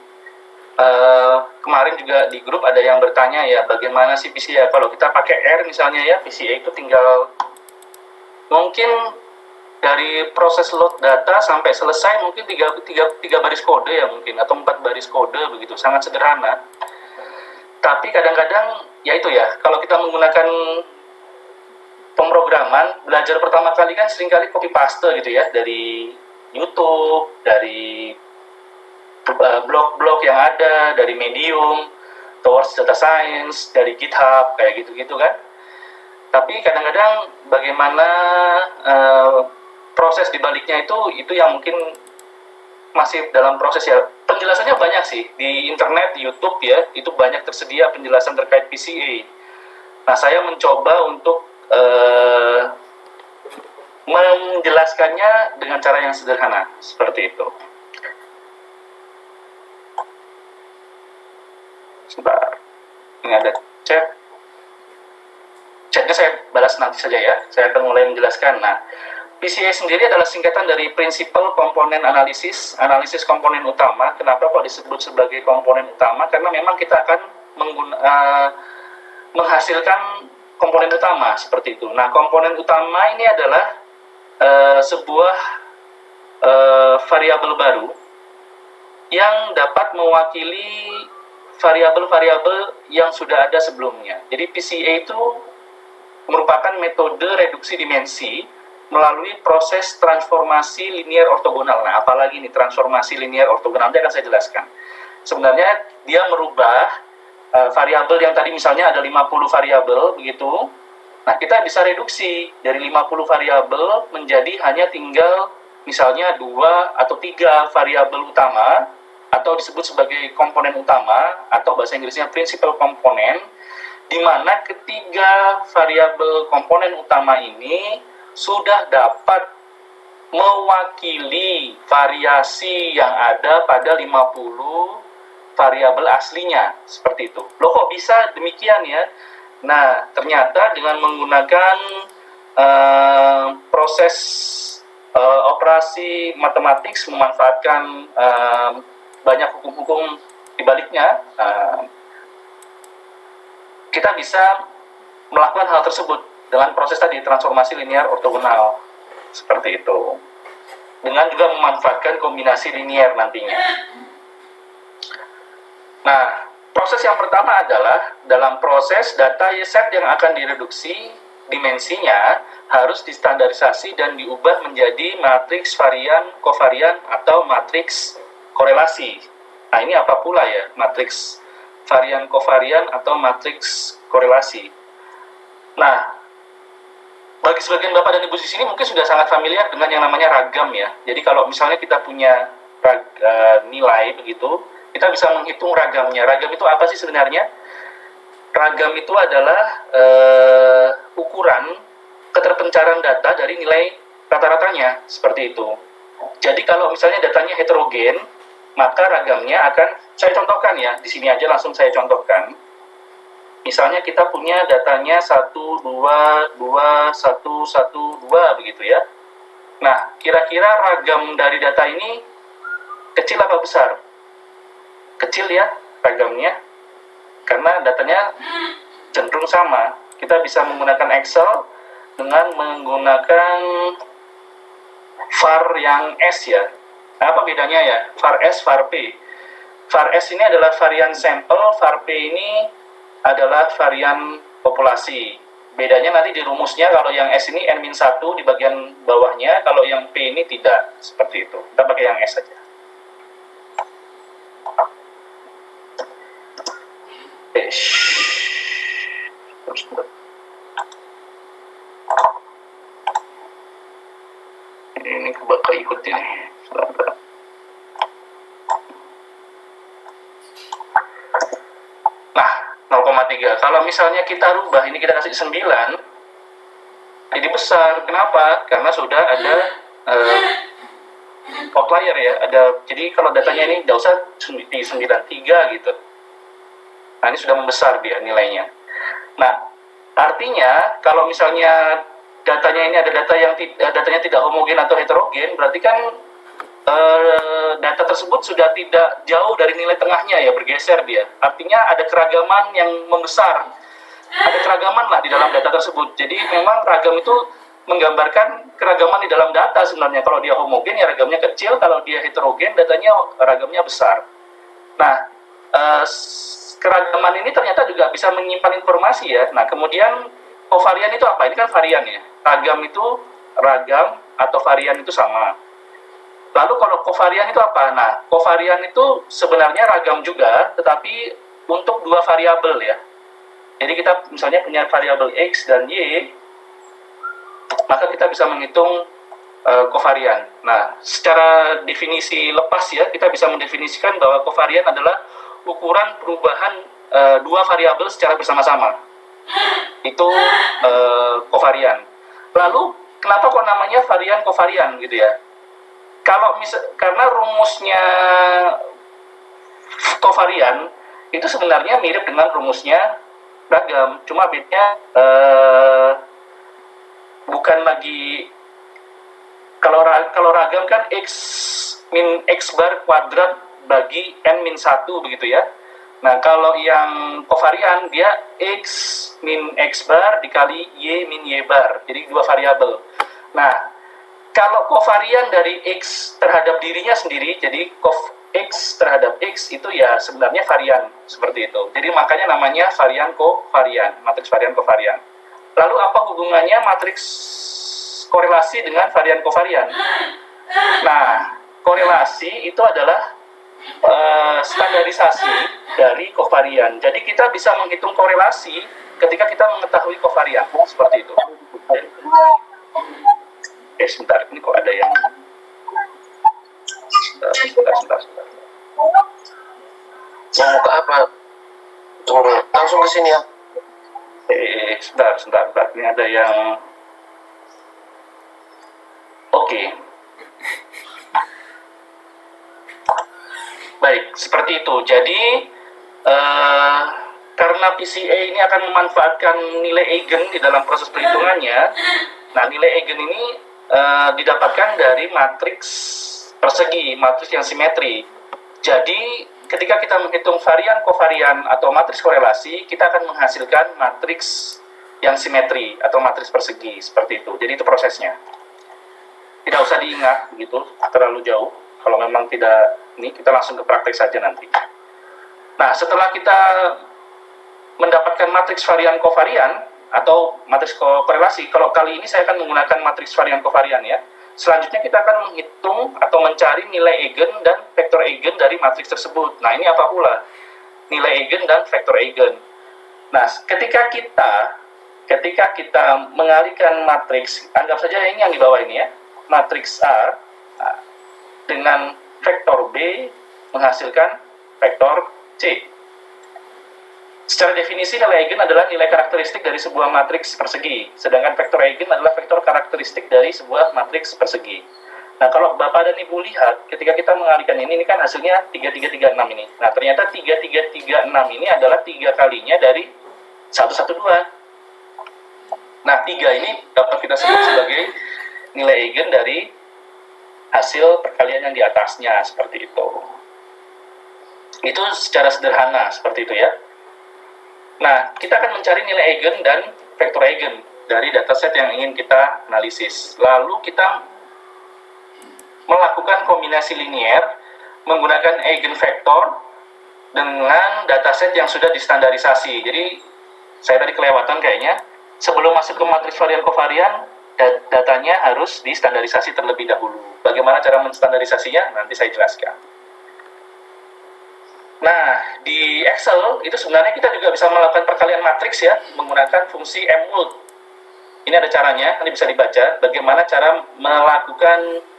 Kemarin juga di grup ada yang bertanya ya, bagaimana sih PCA? Kalau kita pakai R misalnya ya, PCA itu tinggal mungkin dari proses load data sampai selesai mungkin 3 baris kode ya mungkin, atau 4 baris kode begitu, sangat sederhana. Tapi kadang-kadang ya itu ya, kalau kita menggunakan pemrograman, belajar pertama kali kan seringkali copy paste gitu ya, dari YouTube, dari blog-blog yang ada, dari Medium, Towards Data Science, dari GitHub, kayak gitu-gitu kan. Tapi kadang-kadang bagaimana proses dibaliknya itu yang mungkin masih dalam proses ya. Penjelasannya banyak sih, di internet, di YouTube ya, itu banyak tersedia penjelasan terkait PCA. Nah, saya mencoba untuk menjelaskannya dengan cara yang sederhana seperti itu. Sebentar, ini ada chatnya saya balas nanti saja ya, saya akan mulai menjelaskan. Nah, PCA sendiri adalah singkatan dari Principal Component Analysis, analisis komponen utama. Kenapa kok disebut sebagai komponen utama? Karena memang kita akan menghasilkan komponen utama seperti itu. Nah, komponen utama ini adalah sebuah variabel baru yang dapat mewakili variabel-variabel yang sudah ada sebelumnya. Jadi PCA itu merupakan metode reduksi dimensi melalui proses transformasi linear ortogonal. Nah, apalagi ini transformasi linear ortogonal, nanti akan saya jelaskan. Sebenarnya dia merubah variabel yang tadi misalnya ada 50 variabel begitu. Nah, kita bisa reduksi dari 50 variabel menjadi hanya tinggal misalnya 2 atau 3 variabel utama, atau disebut sebagai komponen utama, atau bahasa Inggrisnya principal component, di mana ketiga variabel komponen utama ini sudah dapat mewakili variasi yang ada pada 50 variabel aslinya, seperti itu. Loh, kok bisa demikian ya? Nah, ternyata dengan menggunakan proses operasi matematik, memanfaatkan banyak hukum-hukum di baliknya, kita bisa melakukan hal tersebut dengan proses tadi, transformasi linear ortogonal, seperti itu. Dengan juga memanfaatkan kombinasi linear nantinya. Nah, proses yang pertama adalah dalam proses data set yang akan direduksi, dimensinya harus distandarisasi dan diubah menjadi matriks varian, kovarian, atau matriks korelasi. Nah, ini apa pula ya matriks varian, kovarian, atau matriks korelasi? Nah, bagi sebagian Bapak dan Ibu di sini mungkin sudah sangat familiar dengan yang namanya ragam ya. Jadi kalau misalnya kita punya nilai begitu, kita bisa menghitung ragamnya. Ragam itu apa sih sebenarnya? Ragam itu adalah ukuran keterpencaran data dari nilai rata-ratanya, seperti itu. Jadi kalau misalnya datanya heterogen, maka ragamnya akan, saya contohkan ya, di sini aja langsung saya contohkan. Misalnya kita punya datanya 1, 2, 2, 1, 1, 2 begitu ya. Nah, kira-kira ragam dari data ini kecil apa besar? Kecil ya ragamnya, karena datanya cenderung sama. Kita bisa menggunakan Excel dengan menggunakan var yang S ya. Apa bedanya ya? Var S, var P. Var S ini adalah varian sampel, var P ini adalah varian populasi. Bedanya nanti di rumusnya, kalau yang S ini N-1 di bagian bawahnya, kalau yang P ini tidak, seperti itu. Kita pakai yang S saja. Ini bakal ikut ini. Nah, 0,3. Kalau misalnya kita rubah, ini kita kasih 9, jadi besar. Kenapa? Karena sudah ada outlier ya. Jadi kalau datanya ini nggak usah di 93 gitu. Nah, ini sudah membesar dia nilainya. Nah, artinya kalau misalnya datanya ini ada datanya tidak homogen atau heterogen, berarti kan data tersebut sudah tidak jauh dari nilai tengahnya ya, bergeser dia. Artinya ada keragaman yang membesar. Ada keragaman lah di dalam data tersebut. Jadi memang ragam itu menggambarkan keragaman di dalam data sebenarnya. Kalau dia homogen ya ragamnya kecil, kalau dia heterogen datanya ragamnya besar. Nah, keragaman ini ternyata juga bisa menyimpan informasi ya. Nah, kemudian kovarian itu apa? Ini kan varian ya. Ragam itu ragam atau varian itu sama. Lalu kalau kovarian itu apa? Nah, kovarian itu sebenarnya ragam juga, tetapi untuk dua variabel ya. Jadi kita misalnya punya variabel X dan Y, maka kita bisa menghitung kovarian. Nah, secara definisi lepas ya, kita bisa mendefinisikan bahwa kovarian adalah ukuran perubahan dua variabel secara bersama-sama. Itu kovarian. Lalu, kenapa kok namanya varian kovarian gitu ya? Karena rumusnya kovarian itu sebenarnya mirip dengan rumusnya ragam, cuma bedanya bukan lagi, kalau ragam kan x min x bar kuadrat bagi n min 1 begitu ya. Nah, kalau yang kovarian dia x min x bar dikali y min y bar, jadi dua variabel. Nah, kalau kovarian dari X terhadap dirinya sendiri, jadi X terhadap X itu ya sebenarnya varian, seperti itu. Jadi makanya namanya varian kovarian, matriks varian kovarian. Lalu apa hubungannya matriks korelasi dengan varian kovarian? Nah, korelasi itu adalah standarisasi dari kovarian. Jadi kita bisa menghitung korelasi ketika kita mengetahui kovarian, seperti itu. Sebentar, ini kok ada yang sebentar. Mau buka apa? Tunggu, langsung ke sini ya. Sebentar. Ini ada yang oke. Baik, seperti itu. Jadi karena PCA ini akan memanfaatkan nilai eigen di dalam proses perhitungannya. Nah, nilai eigen ini didapatkan dari matriks persegi, matriks yang simetri. Jadi, ketika kita menghitung varian kovarian atau matriks korelasi, kita akan menghasilkan matriks yang simetri atau matriks persegi, seperti itu. Jadi, itu prosesnya. Tidak usah diingat, gitu, terlalu jauh. Kalau memang tidak, ini kita langsung ke praktek saja nanti. Nah, setelah kita mendapatkan matriks varian kovarian, atau matriks korelasi. Kalau kali ini saya akan menggunakan matriks varian kovarian ya. Selanjutnya kita akan menghitung atau mencari nilai eigen dan vektor eigen dari matriks tersebut. Nah, ini apa pula? Nilai eigen dan vektor eigen. Nah, ketika kita mengalihkan matriks, anggap saja ini yang di bawah ini ya, matriks A dengan vektor B menghasilkan vektor C. Secara definisi, nilai eigen adalah nilai karakteristik dari sebuah matriks persegi, sedangkan vektor eigen adalah vektor karakteristik dari sebuah matriks persegi. Nah, kalau Bapak dan Ibu lihat, ketika kita mengalihkan ini kan hasilnya 3336 ini. Nah, ternyata 3336 ini adalah 3 kalinya dari 112. Nah, 3 ini dapat kita sebut sebagai nilai eigen dari hasil perkalian yang di atasnya, seperti itu. Itu secara sederhana, seperti itu ya. Nah, kita akan mencari nilai eigen dan vektor eigen dari dataset yang ingin kita analisis. Lalu kita melakukan kombinasi linier menggunakan eigenvektor dengan dataset yang sudah distandarisasi. Jadi saya tadi kelewatan kayaknya, sebelum masuk ke matriks varian kovarian, datanya harus distandarisasi terlebih dahulu. Bagaimana cara menstandarisasinya? Nanti saya jelaskan. Nah, di Excel itu sebenarnya kita juga bisa melakukan perkalian matriks ya, menggunakan fungsi mult. Ini ada caranya, nanti bisa dibaca bagaimana cara melakukan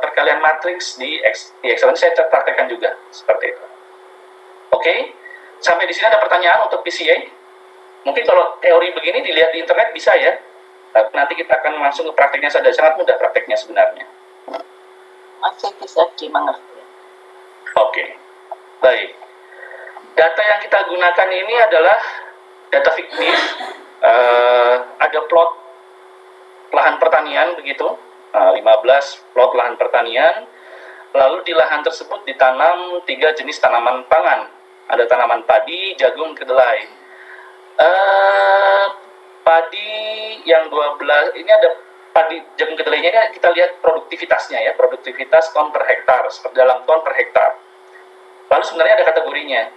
perkalian matriks di Excel. Ini saya praktekkan juga seperti itu. Oke, sampai di sini ada pertanyaan untuk PCA? Mungkin kalau teori begini dilihat di internet bisa ya. Nanti kita akan langsung ke prakteknya saja. Sangat mudah prakteknya sebenarnya. Masih bisa dimengerti. Oke, baik. Data yang kita gunakan ini adalah data fiktif. Ada plot lahan pertanian begitu. 15 plot lahan pertanian, lalu di lahan tersebut ditanam 3 jenis tanaman pangan. Ada tanaman padi, jagung, kedelai. Padi yang 12, ini ada padi, jagung, kedelainya, ini kita lihat produktivitasnya ya, produktivitas ton per hektar, dalam ton per hektar. Lalu sebenarnya ada kategorinya.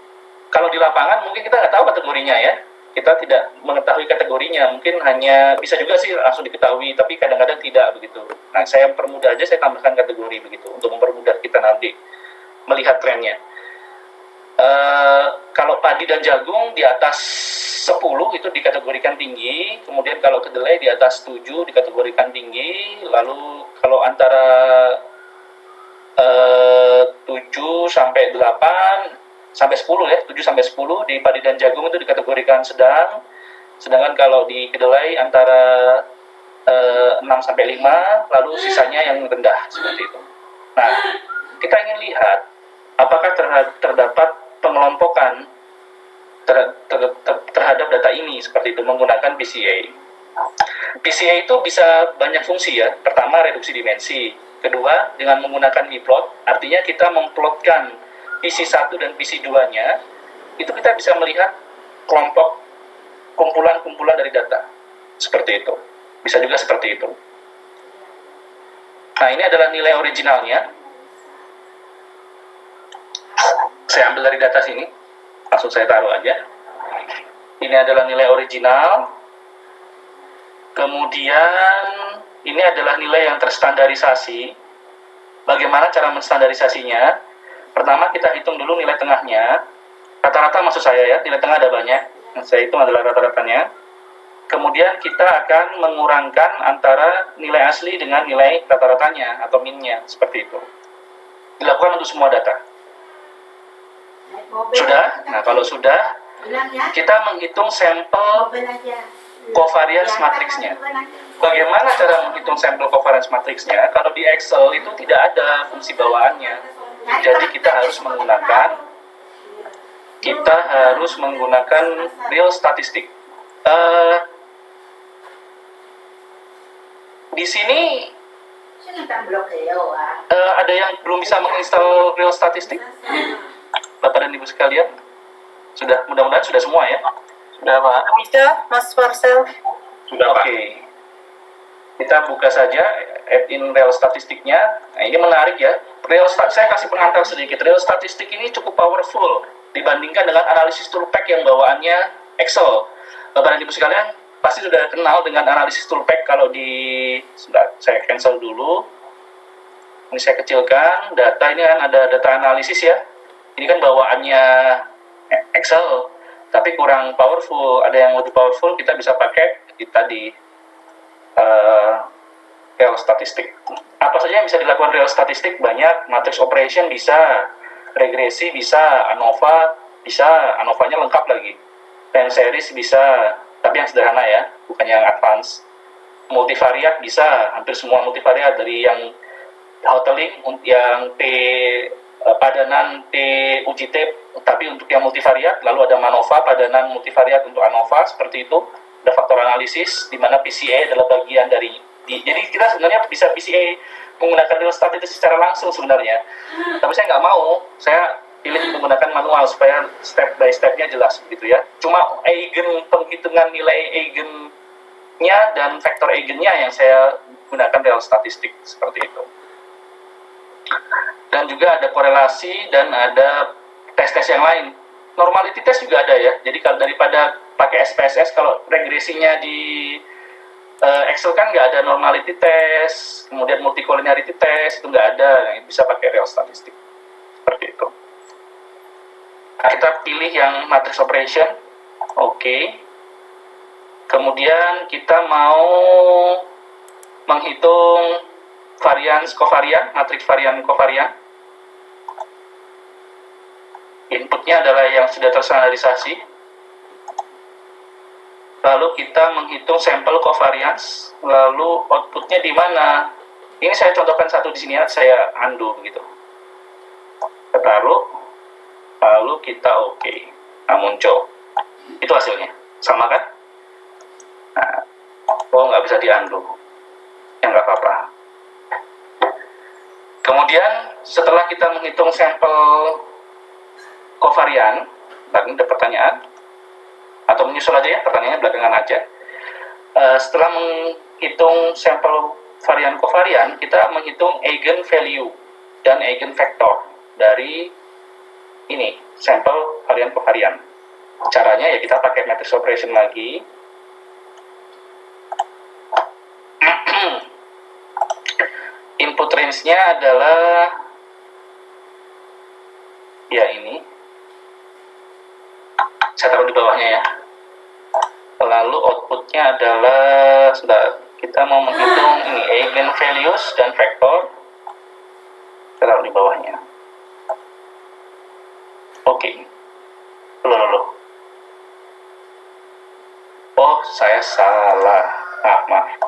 Kalau di lapangan mungkin kita nggak tahu kategorinya ya, kita tidak mengetahui kategorinya, mungkin hanya bisa juga sih langsung diketahui, tapi kadang-kadang tidak begitu. Nah, saya permudah aja, saya tambahkan kategori begitu untuk mempermudah kita nanti melihat trennya. Kalau padi dan jagung di atas 10 itu dikategorikan tinggi, kemudian kalau kedelai di atas 7 dikategorikan tinggi, lalu kalau antara 7 sampai 8 sampai 10 ya, 7 sampai 10 di padi dan jagung itu dikategorikan sedang. Sedangkan kalau di kedelai antara 6 sampai 5, lalu sisanya yang rendah seperti itu. Nah, kita ingin lihat apakah terdapat pengelompokan terhadap data ini seperti itu menggunakan PCA. PCA itu bisa banyak fungsi ya. Pertama, reduksi dimensi. Kedua, dengan menggunakan e-plot, artinya kita memplotkan PC1 dan PC2-nya, itu kita bisa melihat kelompok kumpulan-kumpulan dari data. Seperti itu. Bisa juga seperti itu. Nah, ini adalah nilai originalnya. Saya ambil dari data sini. Langsung saya taruh aja. Ini adalah nilai original. Kemudian, ini adalah nilai yang terstandarisasi. Bagaimana cara menstandarisasinya? Pertama kita hitung dulu nilai tengahnya, rata-rata maksud saya ya, nilai tengah ada banyak, yang saya hitung adalah rata-ratanya. Kemudian kita akan mengurangkan antara nilai asli dengan nilai rata-ratanya atau minnya, seperti itu. Dilakukan untuk semua data. Sudah? Nah, kalau sudah, kita menghitung sampel covariance matriksnya. Bagaimana cara menghitung sampel covariance matriksnya? Kalau di Excel itu tidak ada fungsi bawaannya. Jadi kita harus menggunakan real statistik. Di sini ada yang belum bisa menginstal real statistik? Bapak dan Ibu sekalian, sudah, mudah-mudahan sudah semua ya. Sudah Pak? Bisa, Mas Marcel. Sudah Pak. Oke. Kita buka saja add-in real statistiknya. Nah, ini menarik ya. Saya kasih pengantar sedikit. Real statistik ini cukup powerful dibandingkan dengan analisis toolpack yang bawaannya Excel. Bapak dan Ibu sekalian pasti sudah kenal dengan analisis toolpack. Kalau saya cancel dulu. Ini saya kecilkan. Data ini kan ada data analisis ya. Ini kan bawaannya Excel, tapi kurang powerful. Ada yang lebih powerful, kita bisa pakai tadi real statistik. Apa saja yang bisa dilakukan real statistik? Banyak. Matrix operation bisa, regresi bisa, ANOVA bisa, ANOVA-nya lengkap lagi. Time series bisa, tapi yang sederhana ya, bukan yang advance. multivariat bisa, hampir semua multivariat, dari yang hoteling, yang T padanan T uji T, tapi untuk yang multivariat, lalu ada MANOVA, padanan multivariat untuk ANOVA, seperti itu. Ada faktor analisis, di mana PCA adalah bagian dari, jadi kita sebenarnya bisa PCA menggunakan real statistik secara langsung sebenarnya, tapi saya nggak mau, saya pilih menggunakan manual supaya step by stepnya jelas gitu ya. Cuma eigen, penghitungan nilai eigennya dan vektor eigennya yang saya gunakan real statistik seperti itu. Dan juga ada korelasi dan ada tes-tes yang lain. Normality test juga ada ya. Jadi kalau daripada pakai SPSS, kalau regresinya di Excel kan nggak ada normality test, kemudian multicollinearity test, itu nggak ada. Nah, bisa pakai real statistik seperti itu. Nah, kita pilih yang matrix operation. Oke. Kemudian kita mau menghitung varians kovarian, matriks varian kovarian. Inputnya adalah yang sudah terstandarisasi. Lalu kita menghitung sampel covariance, lalu outputnya di mana? Ini saya contohkan satu di sini ya, saya undo begitu. Kita taruh, lalu kita oke. Nah, muncul. Itu hasilnya. Sama kan? Nah, nggak bisa di-undo. Ya, nggak apa-apa. Kemudian, setelah kita menghitung sampel kovarian, tadi ada pertanyaan, atau menyusul aja ya, pertanyaannya belakangan aja. Setelah menghitung sampel varian kovarian, kita menghitung eigen value dan eigen vector dari ini, sampel varian kovarian. Caranya ya kita pakai matrix operation lagi. Input range-nya adalah ya ini. Saya taruh di bawahnya ya. Lalu outputnya adalah, sudah kita mau menghitung ini eigen values dan vektor. Saya taruh di bawahnya. Oke. Loh. Oh, saya salah. Maaf.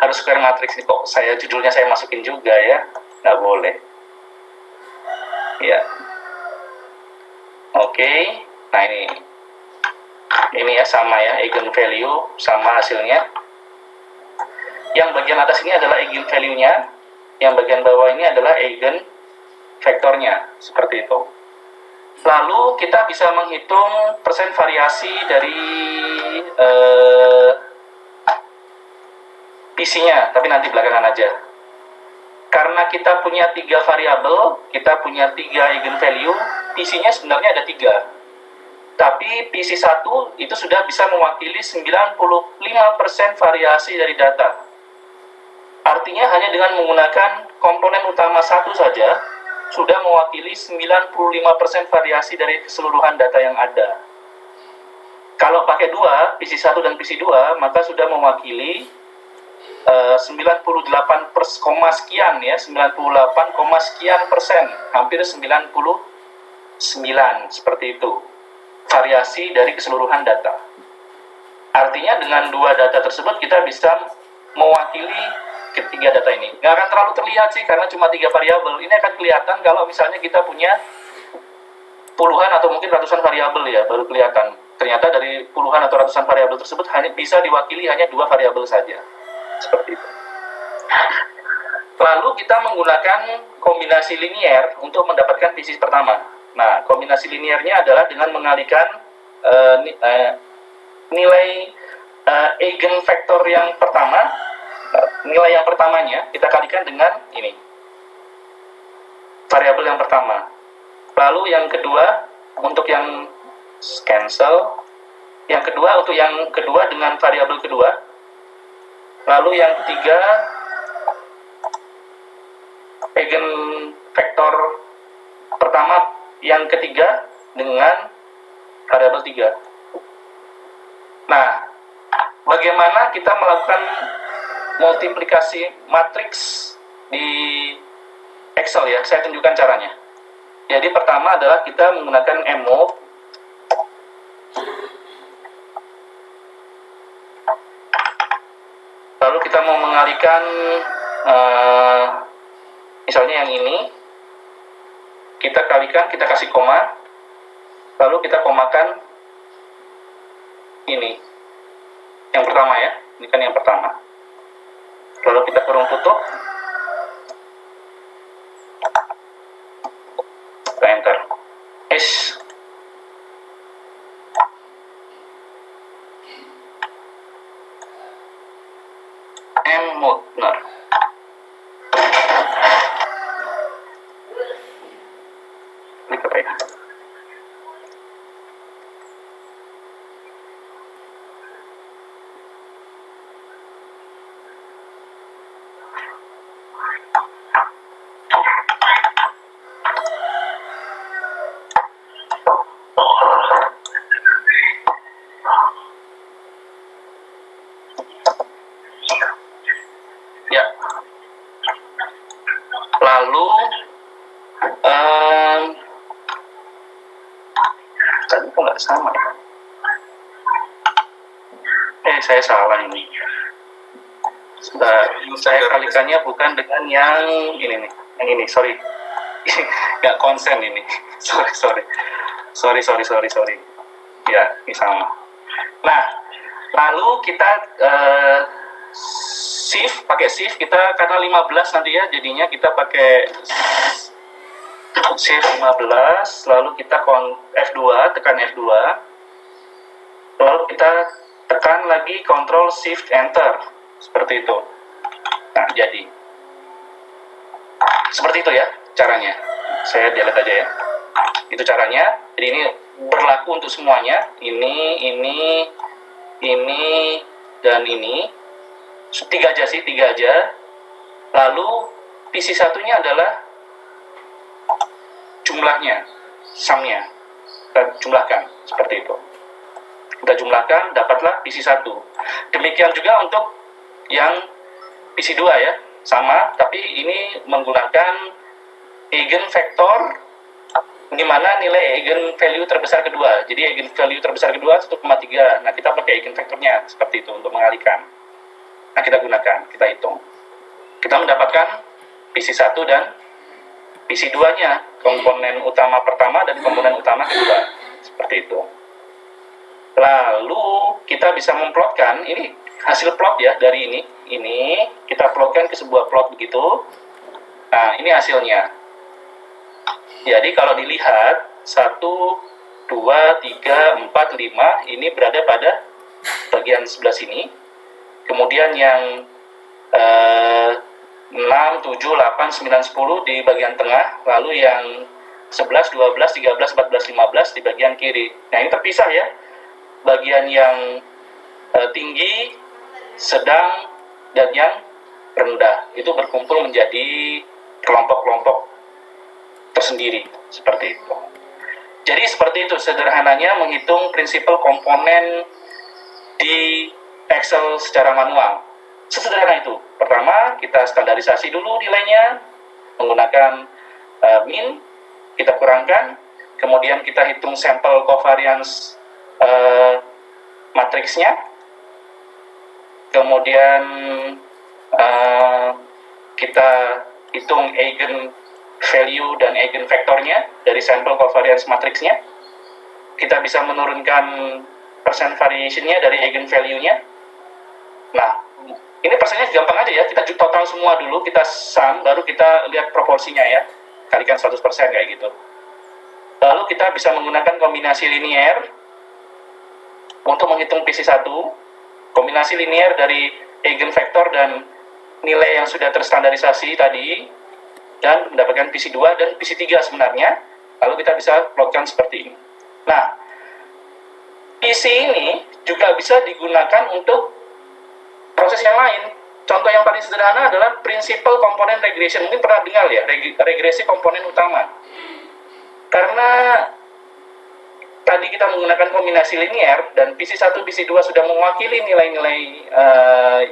Harus square matrix nih kok. Judulnya saya masukin juga ya. Nggak boleh. Ya. Oke. Nah ini ya sama ya, eigen value sama hasilnya. Yang bagian atas ini adalah eigen value-nya, yang bagian bawah ini adalah eigen vektornya, seperti itu. Lalu kita bisa menghitung persen variasi dari PC-nya, tapi nanti belakangan aja. Karena kita punya 3 variabel, kita punya 3 eigen value, PC-nya sebenarnya ada 3. Tapi PC1 itu sudah bisa mewakili 95% variasi dari data. Artinya hanya dengan menggunakan komponen utama satu saja, sudah mewakili 95% variasi dari keseluruhan data yang ada. Kalau pakai 2, PC1 dan PC2, maka sudah mewakili 98 sekian ya, 98, sekian persen, hampir 99, seperti itu. Variasi dari keseluruhan data. Artinya dengan 2 data tersebut kita bisa mewakili ketiga data ini. Nggak akan terlalu terlihat sih karena cuma 3 variabel. Ini akan kelihatan kalau misalnya kita punya puluhan atau mungkin ratusan variabel ya, baru kelihatan. Ternyata dari puluhan atau ratusan variabel tersebut hanya bisa diwakili hanya 2 variabel saja. Seperti itu. Lalu kita menggunakan kombinasi linier untuk mendapatkan PC pertama. Nah, kombinasi linearnya adalah dengan mengalihkan nilai eigen vektor yang pertama, nilai yang pertamanya kita kalikan dengan ini, variabel yang pertama. Lalu yang kedua, untuk yang cancel, yang kedua untuk yang kedua dengan variabel kedua. Lalu yang ketiga, eigen vektor pertama, yang ketiga dengan variabel 3. Nah, bagaimana kita melakukan multiplikasi matriks di Excel ya? Saya tunjukkan caranya. Jadi pertama adalah kita menggunakan move. kita mau mengalihkan misalnya yang ini, kita kalikan, kita kasih koma, lalu kita komakan ini yang pertama ya, ini kan yang pertama, lalu kita kurung tutup, kita enter, M. Mutner. Klik apa ya? Ya. Lalu tadi kok nggak sama ya? Saya salah ini. Saya kalikannya bukan dengan yang ini nih, yang ini, sorry. Nggak konsen ini. Sorry. Ya, ini sama. Nah, lalu kita pakai shift kita karena 15 nanti ya, jadinya kita pakai shift 15, lalu kita F2, tekan F2, lalu kita tekan lagi Ctrl Shift Enter, seperti itu. Nah, jadi seperti itu ya caranya. Saya delete aja ya. Itu caranya. Jadi ini berlaku untuk semuanya. Ini, dan ini. Tiga aja. Lalu PC satunya adalah jumlahnya, sumnya. Kita jumlahkan seperti itu. Kita jumlahkan, dapatlah PC 1. Demikian juga untuk yang PC 2 ya, sama, tapi ini menggunakan eigenvector di mana nilai eigenvalue terbesar kedua. Jadi eigenvalue terbesar kedua 1,3. Nah, kita pakai eigenvektornya seperti itu untuk mengalihkan. Nah, kita gunakan, kita hitung. Kita mendapatkan PC 1 dan PC 2-nya, komponen utama pertama dan komponen utama kedua. Seperti itu. Lalu kita bisa memplotkan, ini hasil plot ya dari ini kita plotkan ke sebuah plot begitu. Nah, ini hasilnya. Jadi kalau dilihat 1, 2, 3, 4, 5 ini berada pada bagian sebelah sini. Kemudian yang 6, 7, 8, 9, 10 di bagian tengah, lalu yang 11, 12, 13, 14, 15 di bagian kiri. Nah, ini terpisah ya. Bagian yang tinggi, sedang, dan yang rendah itu berkumpul menjadi kelompok-kelompok tersendiri seperti itu. Jadi seperti itu sederhananya menghitung prinsipal komponen di Excel secara manual. Sesederhana itu. Pertama, kita standarisasi dulu nilainya menggunakan min, kita kurangkan, kemudian kita hitung sampel covariance matriksnya, kemudian kita hitung eigen value dan eigen vektornya dari sampel covariance matriksnya. Kita bisa menurunkan percent variation-nya dari eigen value-nya. Nah, ini persennya gampang aja ya, kita total semua dulu, kita sum, baru kita lihat proporsinya ya, kalikan 100% kayak gitu. Lalu kita bisa menggunakan kombinasi linear untuk menghitung PC1, kombinasi linear dari eigenvektor dan nilai yang sudah terstandarisasi tadi, dan mendapatkan PC2 dan PC3 sebenarnya, lalu kita bisa plotkan seperti ini. Nah, PC ini juga bisa digunakan untuk proses yang lain. Contoh yang paling sederhana adalah principal component regression. Mungkin pernah dengar ya, regresi komponen utama. Karena tadi kita menggunakan kombinasi linear dan PC1, PC2 sudah mewakili nilai-nilai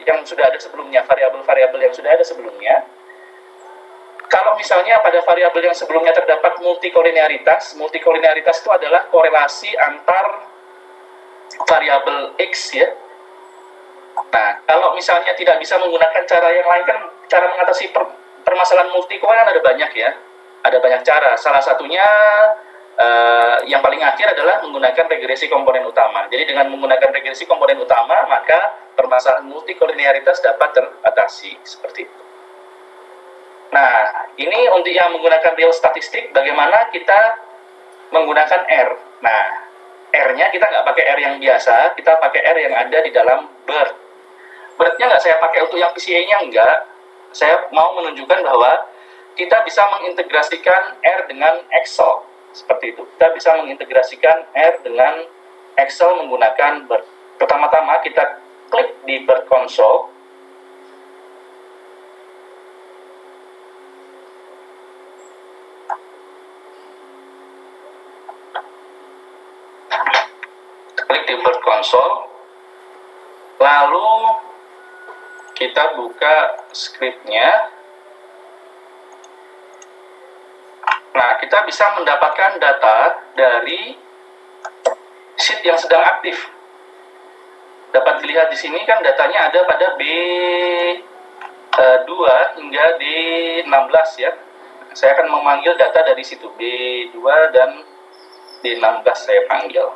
yang sudah ada sebelumnya, variabel-variabel yang sudah ada sebelumnya. Kalau misalnya pada variabel yang sebelumnya terdapat multikolinearitas itu adalah korelasi antar variabel X ya. Nah, kalau misalnya tidak bisa menggunakan cara yang lain, kan cara mengatasi permasalahan multi-core kan ada banyak ya. Ada banyak cara. Salah satunya yang paling akhir adalah menggunakan regresi komponen utama. Jadi dengan menggunakan regresi komponen utama, maka permasalahan multikolinearitas dapat teratasi seperti itu. Nah, ini untuk yang menggunakan real statistik, bagaimana kita menggunakan R. Nah, R-nya kita nggak pakai R yang biasa, kita pakai R yang ada di dalam BERT. BERT-nya nggak saya pakai untuk yang PCA-nya, enggak. Saya mau menunjukkan bahwa kita bisa mengintegrasikan R dengan Excel. Seperti itu. Kita bisa mengintegrasikan R dengan Excel menggunakan BERT. Pertama-tama kita klik di BERT Console. Klik di BERT Console. Lalu kita buka scriptnya. Nah, kita bisa mendapatkan data dari sheet yang sedang aktif. Dapat dilihat di sini kan datanya ada pada B2 hingga D16 ya. Saya akan memanggil data dari situ, B2 dan D16 saya panggil.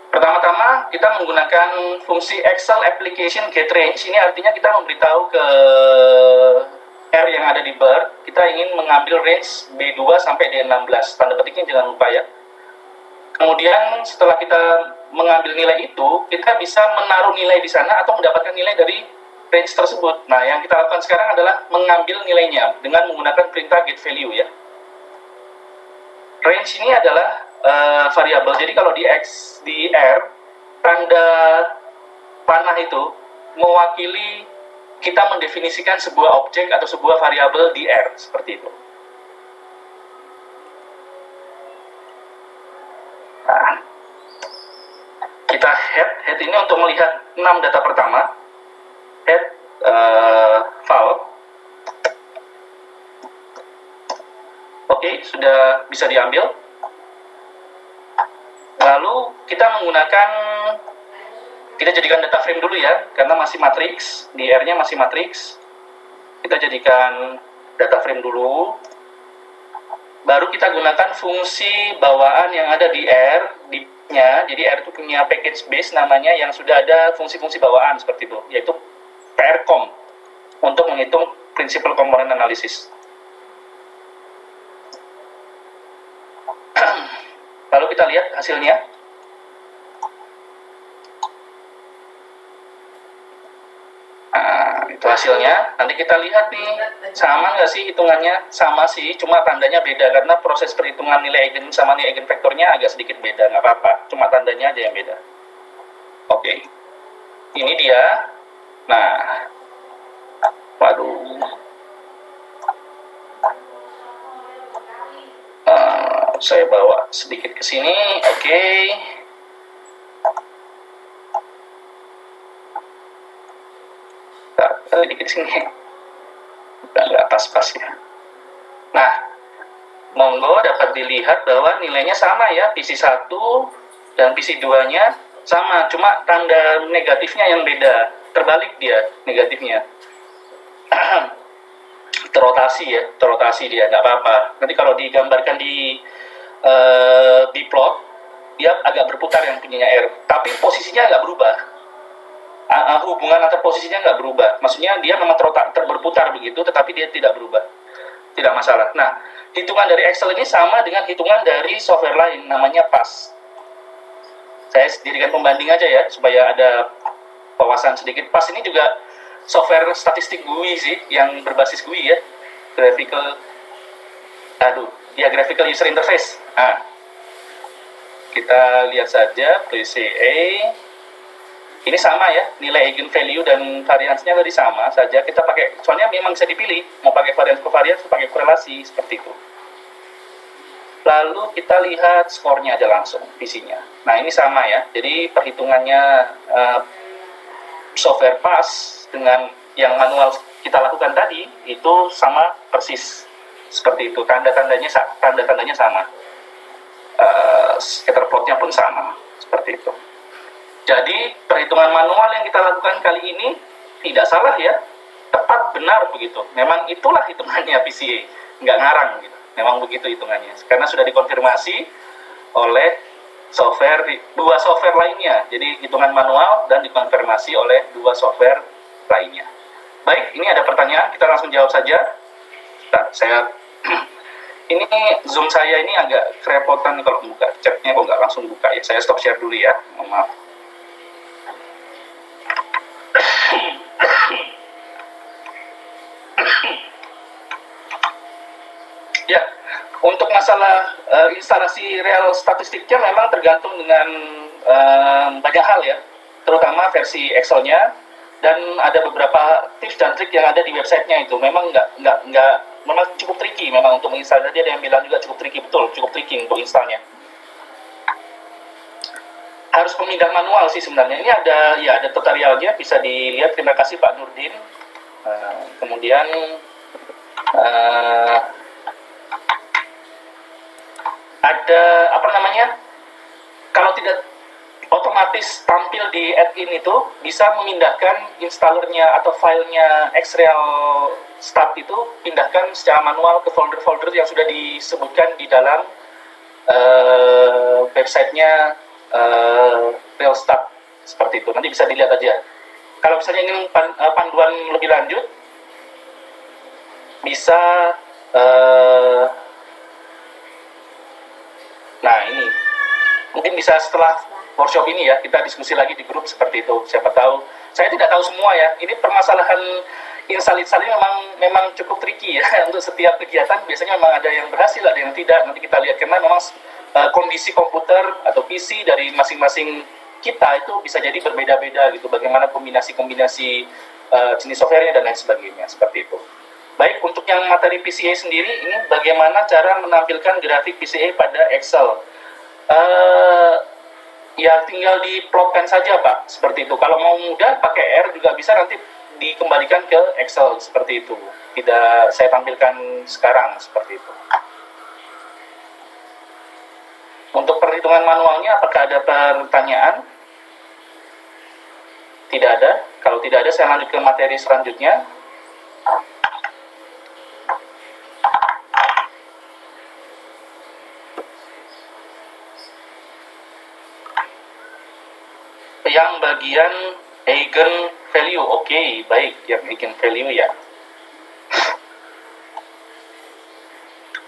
Pertama-tama kita menggunakan fungsi Excel application getRange. Ini artinya kita memberitahu ke R yang ada di BERT, kita ingin mengambil range B2 sampai D16. Tanda petiknya jangan lupa ya. Kemudian setelah kita mengambil nilai itu, kita bisa menaruh nilai di sana atau mendapatkan nilai dari range tersebut. Nah, yang kita lakukan sekarang adalah mengambil nilainya dengan menggunakan perintah getValue ya. Range ini adalah variabel. Jadi kalau di R, tanda panah itu mewakili kita mendefinisikan sebuah objek atau sebuah variabel di R, seperti itu. Nah, kita head ini untuk melihat 6 data pertama. Head file. Oke, sudah bisa diambil. Lalu kita menggunakan, kita jadikan data frame dulu ya, karena masih matriks, di R-nya masih matriks. Kita jadikan data frame dulu. Baru kita gunakan fungsi bawaan yang ada di R, di-nya. Jadi R itu punya package base namanya yang sudah ada fungsi-fungsi bawaan seperti itu, yaitu PRCOM, untuk menghitung principal component analysis. Lalu kita lihat hasilnya. Nah, itu hasilnya. Nanti kita lihat nih, sama nggak sih hitungannya? Sama sih, cuma tandanya beda. Karena proses perhitungan nilai eigen sama nilai eigenvektornya agak sedikit beda. Nggak apa-apa, cuma tandanya aja yang beda. Oke. Ini dia. Nah. Waduh. Saya bawa sedikit ke sini, oke. Sedikit sini, nggak pas-pas ya. Nah, monggo dapat dilihat bahwa nilainya sama ya, PC1 dan PC2-nya sama, cuma tanda negatifnya yang beda, terbalik dia negatifnya. terotasi dia, nggak apa-apa. Nanti kalau digambarkan di B-plot, dia agak berputar yang punyanya R, tapi posisinya nggak berubah. Hubungan antar posisinya nggak berubah. Maksudnya dia memang berputar begitu, tetapi dia tidak berubah. Tidak masalah. Nah, hitungan dari Excel ini sama dengan hitungan dari software lain, namanya PAS. Saya jadikan pembanding aja ya, supaya ada wawasan sedikit. PAS ini juga software statistik GUI sih, yang berbasis GUI ya. Graphical User Interface. Nah, kita lihat saja PCA. Ini sama ya, nilai eigenvalue dan variansnya tadi sama saja. Kita pakai, soalnya memang bisa dipilih mau pakai varians covariance atau pakai korelasi seperti itu. Lalu kita lihat skornya aja langsung, PC-nya. Nah, ini sama ya. Jadi perhitungannya software PAS dengan yang manual kita lakukan tadi itu sama persis. seperti itu. Tanda-tandanya sama, scatter plotnya pun sama, seperti itu. Jadi perhitungan manual yang kita lakukan kali ini tidak salah ya, tepat, benar begitu. Memang itulah hitungannya PCA, nggak ngarang gitu. Memang begitu hitungannya, karena sudah dikonfirmasi oleh dua software lainnya. Jadi hitungan manual dan dikonfirmasi oleh dua software lainnya. Baik, ini ada pertanyaan, kita langsung jawab saja. Nah, saya ini Zoom saya ini agak kerepotan kalau buka chatnya, kok nggak langsung buka ya. Saya stop share dulu ya, mohon maaf. Ya, untuk masalah instalasi real statistiknya memang tergantung dengan banyak hal ya, terutama versi Excel-nya, dan ada beberapa tips dan trik yang ada di websitenya itu. Memang memang cukup tricky memang untuk menginstal. Jadi ada yang bilang juga cukup tricky, betul, cukup tricky untuk installnya. Harus pemindah manual sih sebenarnya. Ini ada tutorialnya, bisa dilihat. Terima kasih Pak Nurdin. Kemudian ada kalau tidak otomatis tampil di add-in itu, bisa memindahkan installernya atau filenya Xreal Stat itu, pindahkan secara manual ke folder-folder yang sudah disebutkan di dalam websitenya Realstat, seperti itu. Nanti bisa dilihat aja. Kalau misalnya ingin panduan lebih lanjut, bisa nah ini mungkin bisa setelah workshop ini ya, kita diskusi lagi di grup seperti itu. Siapa tahu, saya tidak tahu semua ya. Ini permasalahan install ini memang cukup tricky ya. Untuk setiap kegiatan biasanya memang ada yang berhasil, ada yang tidak. Nanti kita lihat, karena memang kondisi komputer atau PC dari masing-masing kita itu bisa jadi berbeda-beda gitu. Bagaimana kombinasi jenis softwarenya dan lain sebagainya, seperti itu. Baik, untuk yang materi PCA sendiri, ini bagaimana cara menampilkan grafik PCA pada Excel. Ya tinggal diplotkan saja Pak, seperti itu. Kalau mau mudah pakai R juga bisa, nanti dikembalikan ke Excel seperti itu. Tidak saya tampilkan sekarang, seperti itu. Untuk perhitungan manualnya, apakah ada pertanyaan? Tidak ada. Kalau tidak ada, saya lanjut ke materi selanjutnya. Yang bagian eigen value, oke, baik, yang eigen value ya.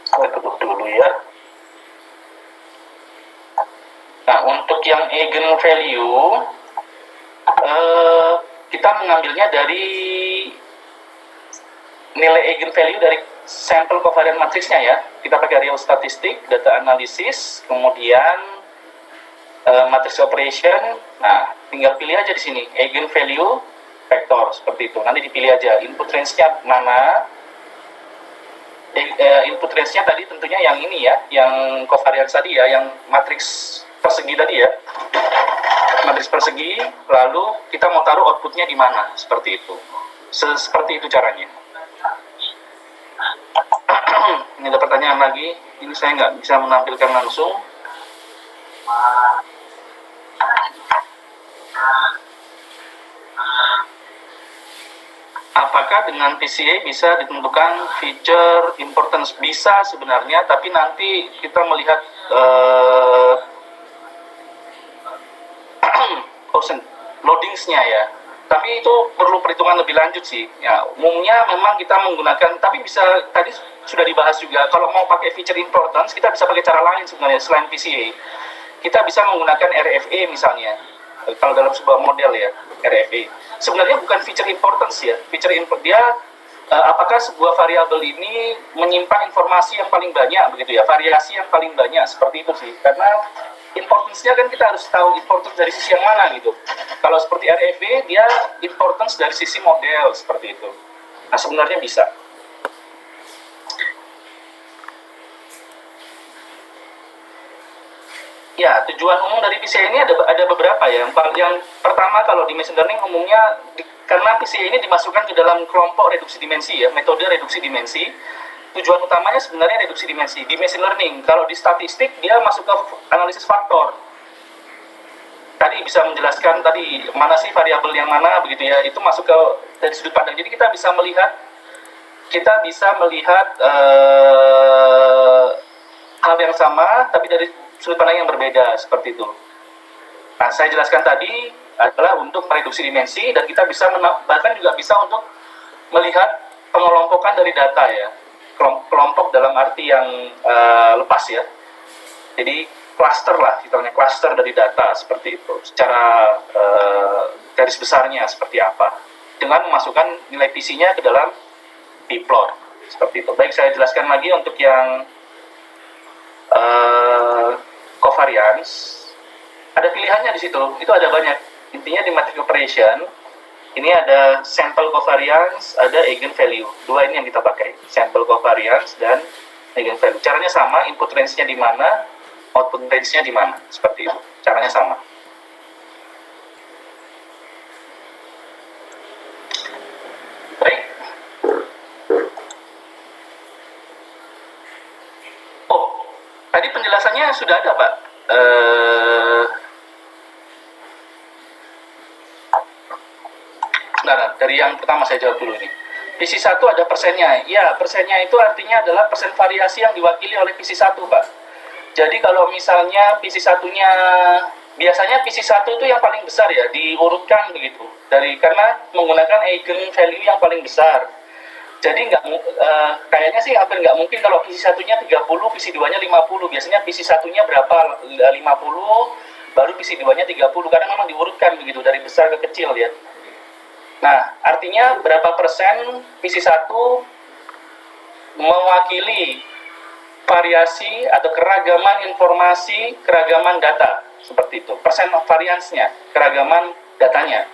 Saya tutup dulu ya. Nah, untuk yang eigen value, kita mengambilnya dari nilai eigen value dari sampel covariance matrixnya ya. Kita pakai real statistik, data analisis, kemudian matrix operation. Nah, tinggal pilih aja di sini eigen value vector, seperti itu. Nanti dipilih aja input range-nya mana. Input range-nya tadi tentunya yang ini ya, yang covariance tadi ya, yang matriks persegi tadi ya, matriks persegi. Lalu kita mau taruh outputnya di mana, seperti itu. Seperti itu caranya. Ini ada pertanyaan lagi. Ini saya nggak bisa menampilkan langsung. Apakah dengan PCA bisa ditentukan feature importance? Bisa sebenarnya, tapi nanti kita melihat loadingsnya ya. Tapi itu perlu perhitungan lebih lanjut sih. Ya, umumnya memang kita menggunakan, tapi bisa tadi sudah dibahas juga. Kalau mau pakai feature importance, kita bisa pakai cara lain sebenarnya selain PCA. Kita bisa menggunakan RFA misalnya. Kalau dalam sebuah model ya, RFA. Sebenarnya bukan feature importance ya. Feature dia apakah sebuah variabel ini menyimpan informasi yang paling banyak begitu ya, variasi yang paling banyak, seperti itu sih. Karena importance-nya kan kita harus tahu importance dari sisi yang mana gitu. Kalau seperti RFA, dia importance dari sisi model, seperti itu. Nah, sebenarnya bisa. Ya, tujuan umum dari PCA ini ada beberapa ya. Yang pertama, kalau di machine learning umumnya karena PCA ini dimasukkan ke dalam kelompok reduksi dimensi ya, metode reduksi dimensi. tujuan utamanya sebenarnya reduksi dimensi. Di machine learning, kalau di statistik dia masuk ke analisis faktor. Tadi bisa menjelaskan tadi mana sih variabel yang mana begitu ya, itu masuk ke dari sudut pandang. Jadi kita bisa melihat hal yang sama tapi dari sudut pandang yang berbeda seperti itu. Nah, saya jelaskan tadi adalah untuk mereduksi dimensi, dan kita bisa bahkan juga bisa untuk melihat pengelompokan dari data ya, kelompok dalam arti yang lepas ya. Jadi cluster lah, istilahnya cluster dari data seperti itu. Secara garis besarnya seperti apa, dengan memasukkan nilai PC-nya ke dalam p-plot seperti itu. Baik, saya jelaskan lagi untuk yang covariance. Ada pilihannya di situ, itu ada banyak. Intinya di matrix operation, ini ada sample covariance, ada eigenvalue. Dua ini yang kita pakai, sample covariance dan eigenvalue. Caranya sama, input range-nya di mana, output range-nya di mana, seperti itu. Caranya sama. Baik. Oh, tadi penjelasannya sudah ada, Pak. Nah, dari yang pertama saya jawab dulu ini. PC1 ada persennya. Ya, persennya itu artinya adalah persen variasi yang diwakili oleh PC1, Pak. Jadi kalau misalnya PC1-nya, biasanya PC1 itu yang paling besar ya, diurutkan begitu. Karena menggunakan eigenvalue yang paling besar. Jadi kayaknya sih hampir nggak mungkin kalau PC1-nya 30, PC2-nya 50. Biasanya PC1-nya berapa? 50, baru PC2-nya 30. Karena memang diurutkan begitu, dari besar ke kecil ya. Nah, artinya berapa persen PC1 mewakili variasi atau keragaman informasi, keragaman data, seperti itu. Persen variansnya, keragaman datanya.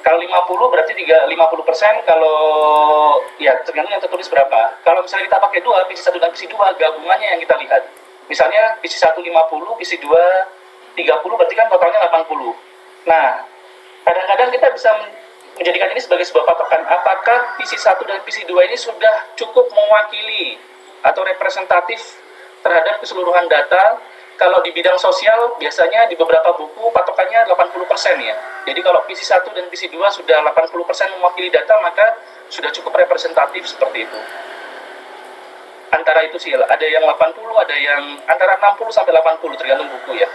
Kalau 50 berarti 50%, kalau ya tergantung yang tertulis berapa. Kalau misalnya kita pakai dua, PC1 dan PC2, gabungannya yang kita lihat. Misalnya PC1 50, PC2 30, berarti kan totalnya 80. Nah, kadang-kadang kita bisa menjadikan ini sebagai sebuah patokan. Apakah PC1 dan PC2 ini sudah cukup mewakili atau representatif terhadap keseluruhan data? Kalau di bidang sosial, biasanya di beberapa buku patokannya 80% ya. Jadi kalau PC1 dan PC2 sudah 80% mewakili data, maka sudah cukup representatif seperti itu. Antara itu sih, ada yang 80, ada yang antara 60 sampai 80, tergantung buku ya,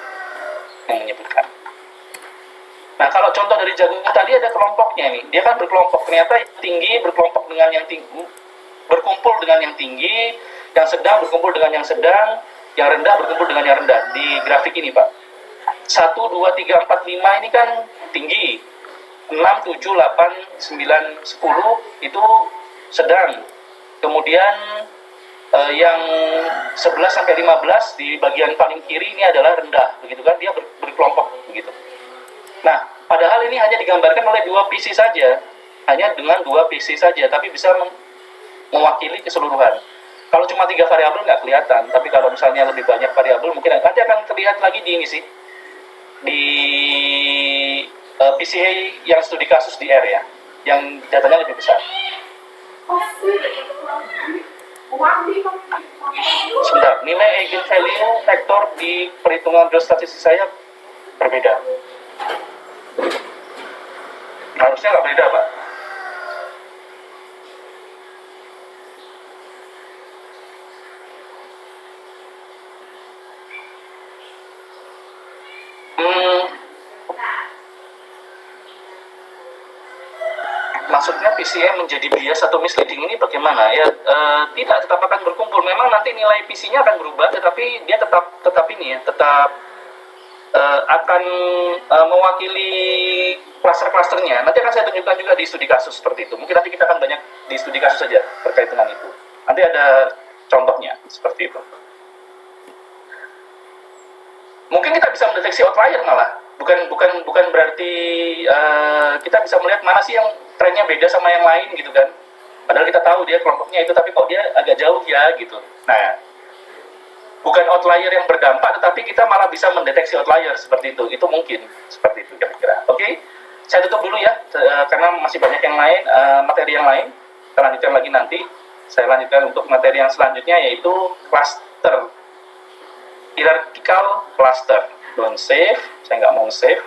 yang menyebutkan. Nah, kalau contoh dari jagungan tadi ada kelompoknya nih. Dia kan berkelompok. Ternyata yang tinggi berkelompok dengan yang tinggi, berkumpul dengan yang tinggi, yang sedang berkumpul dengan yang sedang, yang rendah berkumpul dengan yang rendah. Di grafik ini, Pak. 1, 2, 3, 4, 5 ini kan tinggi. 6, 7, 8, 9, 10 itu sedang. Kemudian yang 11 sampai 15 di bagian paling kiri ini adalah rendah. Begitu kan, dia berkelompok begitu. Nah, padahal ini hanya digambarkan oleh dua PC saja, hanya dengan dua PC saja, tapi bisa mewakili keseluruhan. Kalau cuma 3 variabel nggak kelihatan, tapi kalau misalnya lebih banyak variabel, mungkin nanti akan terlihat lagi di ini sih, di PC yang studi kasus di R ya, yang datanya lebih besar. Sebentar, nilai eigenvalue vektor di perhitungan geostatistik saya berbeda. Harusnya nggak beda, Pak. Maksudnya PCA menjadi bias atau misleading ini bagaimana? Ya, tidak, tetap akan berkumpul. Memang nanti nilai PC-nya akan berubah, tetapi dia tetap ini ya, tetap akan mewakili cluster-clusternya. Nanti akan saya tunjukkan juga di studi kasus seperti itu. Mungkin nanti kita akan banyak di studi kasus saja terkait dengan itu. Nanti ada contohnya seperti itu. Mungkin kita bisa mendeteksi outlier malah. Bukan berarti kita bisa melihat mana sih yang trennya beda sama yang lain gitu kan. Padahal kita tahu dia kelompoknya itu, tapi kok dia agak jauh ya gitu. Nah, bukan outlier yang berdampak, tetapi kita malah bisa mendeteksi outlier seperti itu. Itu mungkin seperti itu kira-kira. Oke, saya tutup dulu ya, karena masih banyak yang lain, materi yang lain. Kita lanjutkan lagi nanti. Saya lanjutkan untuk materi yang selanjutnya, yaitu cluster. Hierarchical cluster. Don't save, saya nggak mau save.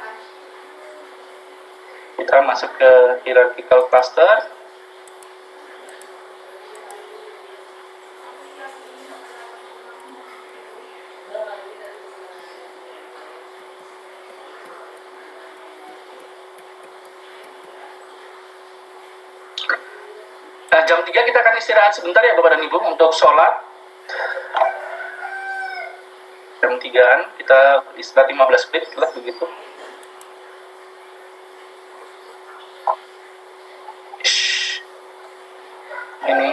Kita masuk ke hierarchical cluster. Nah, jam 3 kita akan istirahat sebentar ya Bapak dan Ibu untuk sholat. Jam 3-an kita istirahat 15 menit lah begitu. Ini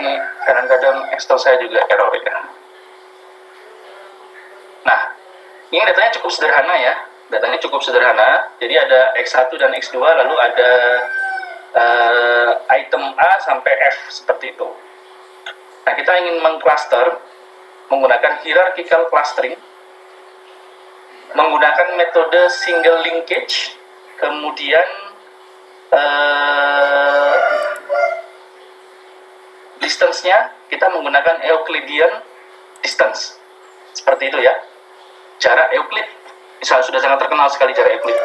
kadang-kadang Excel saya juga error ya. Nah, ini datanya cukup sederhana ya. Datanya cukup sederhana. Jadi ada X1 dan X2, lalu ada item A sampai F seperti itu. Nah, kita ingin mengcluster menggunakan hierarchical clustering, menggunakan metode single linkage, kemudian distance-nya kita menggunakan Euclidean distance. Seperti itu ya. Jarak Euclid. Misalnya sudah sangat terkenal sekali jarak Euclid.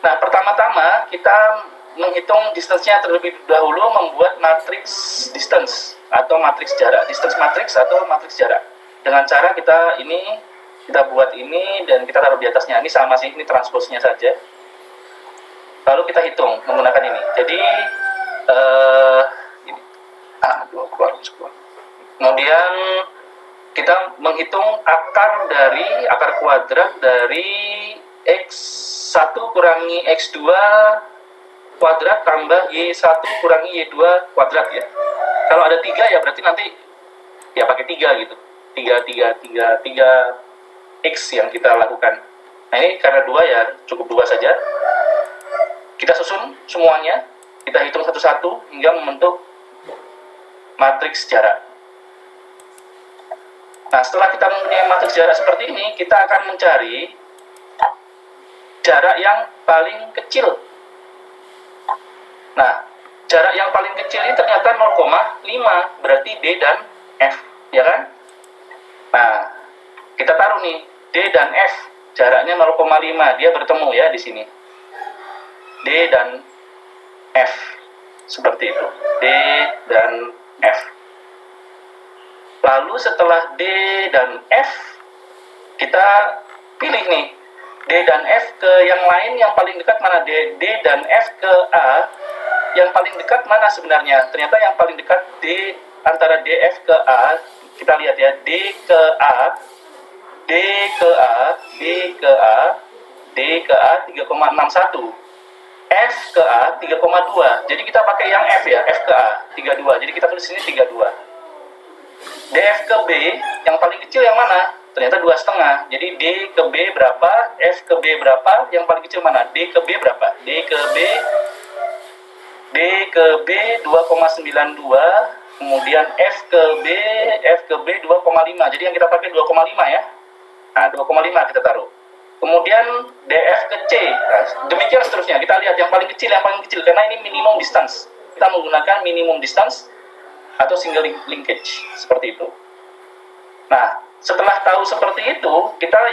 Nah, pertama-tama kita menghitung distance-nya terlebih dahulu, membuat matriks distance atau matriks jarak. Distance matrix atau matriks jarak. Dengan cara kita buat ini dan kita taruh di atasnya. Ini sama sih, ini transposnya saja. Lalu kita hitung menggunakan ini. Jadi ini. Keluar. Kemudian kita menghitung akar kuadrat dari X1 kurangi X2 kuadrat tambah Y1 kurangi Y2 kuadrat ya. Kalau ada 3 ya berarti nanti ya pakai 3 gitu. 3 X yang kita lakukan. Nah, ini karena 2 ya cukup 2 saja. Kita susun semuanya, kita hitung satu-satu hingga membentuk matriks jarak. Nah, setelah kita mempunyai matriks jarak seperti ini, kita akan mencari jarak yang paling kecil. Nah, jarak yang paling kecil ini ternyata 0,5, berarti D dan F, ya kan? Nah, kita taruh nih, D dan F, jaraknya 0,5, dia bertemu ya di sini. D dan F, seperti itu, D dan F. Lalu setelah D dan F, kita pilih nih, D dan F ke yang lain, yang paling dekat mana? D dan F ke A, yang paling dekat mana sebenarnya? Ternyata yang paling dekat D antara DF ke A, kita lihat ya, D ke A, D ke A, D ke A, D ke A 3,61, F ke A 3,2. Jadi kita pakai yang F ya, F ke A 32. Jadi kita tulis sini 32. DF ke B, yang paling kecil yang mana? Ternyata 2,5. Jadi D ke B berapa? F ke B berapa? Yang paling kecil mana? D ke B berapa? D ke B 2,92. Kemudian F ke B 2,5. Jadi yang kita pakai 2,5 ya. Nah, 2,5 kita taruh. Kemudian DF ke C. Nah, demikian seterusnya. Kita lihat yang paling kecil karena ini minimum distance. Kita menggunakan minimum distance atau single linkage seperti itu. Nah, setelah tahu seperti itu,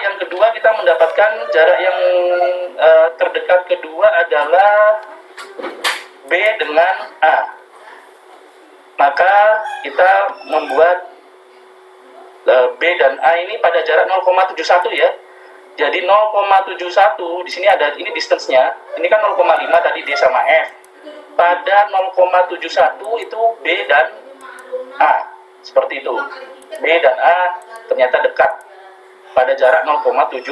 yang kedua kita mendapatkan jarak yang terdekat kedua adalah B dengan A. Maka kita membuat B dan A ini pada jarak 0,71 ya. Jadi 0,71 di sini ada ini distance-nya. Ini kan 0,5 tadi D sama F. Pada 0,71 itu B dan A. Seperti itu. B dan A ternyata dekat pada jarak 0,71.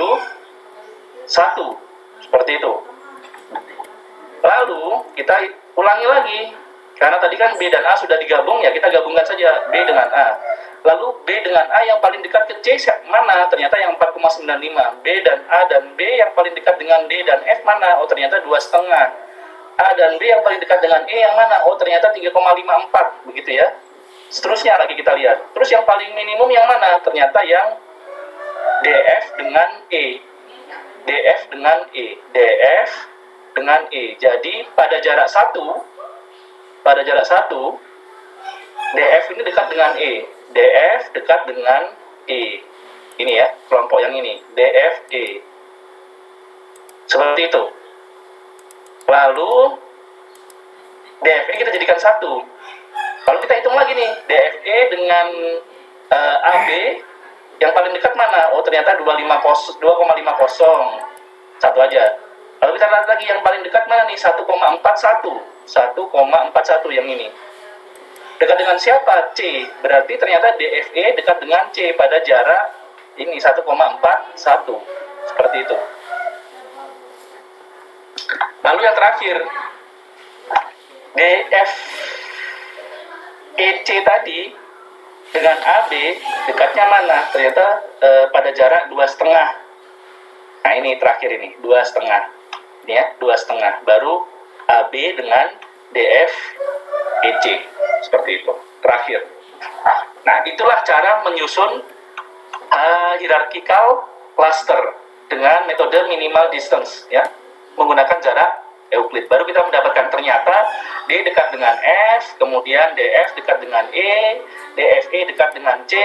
Seperti itu. Lalu kita ulangi lagi. Karena tadi kan B dan A sudah digabung ya, kita gabungkan saja B dengan A. Lalu B dengan A yang paling dekat ke C mana? Ternyata yang 4,95. B dan A dan B yang paling dekat dengan D dan F mana? Oh, ternyata 2,5. A dan B yang paling dekat dengan E yang mana? Oh, ternyata 3,54. Begitu ya. Seterusnya lagi kita lihat. Terus yang paling minimum yang mana? Ternyata yang DF dengan E. DF dengan E. DF dengan E. Jadi pada jarak 1 DF ini dekat dengan E. DF dekat dengan E. Ini ya, kelompok yang ini. DF, E. Seperti itu. Lalu, DF ini kita jadikan satu. Lalu kita hitung lagi nih, DFE dengan AB, yang paling dekat mana? Oh, ternyata 2,50. Satu aja. Lalu kita lihat lagi yang paling dekat mana nih? 1,41. 1,41 yang ini. Dekat dengan siapa? C. Berarti ternyata DFE dekat dengan C pada jarak ini 1,41. Seperti itu. Lalu yang terakhir, DFEC tadi dengan AB dekatnya mana? Ternyata pada jarak 2,5. Nah ini terakhir ini 2,5. Ini ya 2,5. Baru AB dengan DFEC. Seperti itu. Terakhir. Nah itulah cara menyusun hierarchical cluster dengan metode minimal distance ya, menggunakan jarak Euclid. Baru kita mendapatkan ternyata D dekat dengan F, kemudian DF dekat dengan E, DFE dekat dengan C,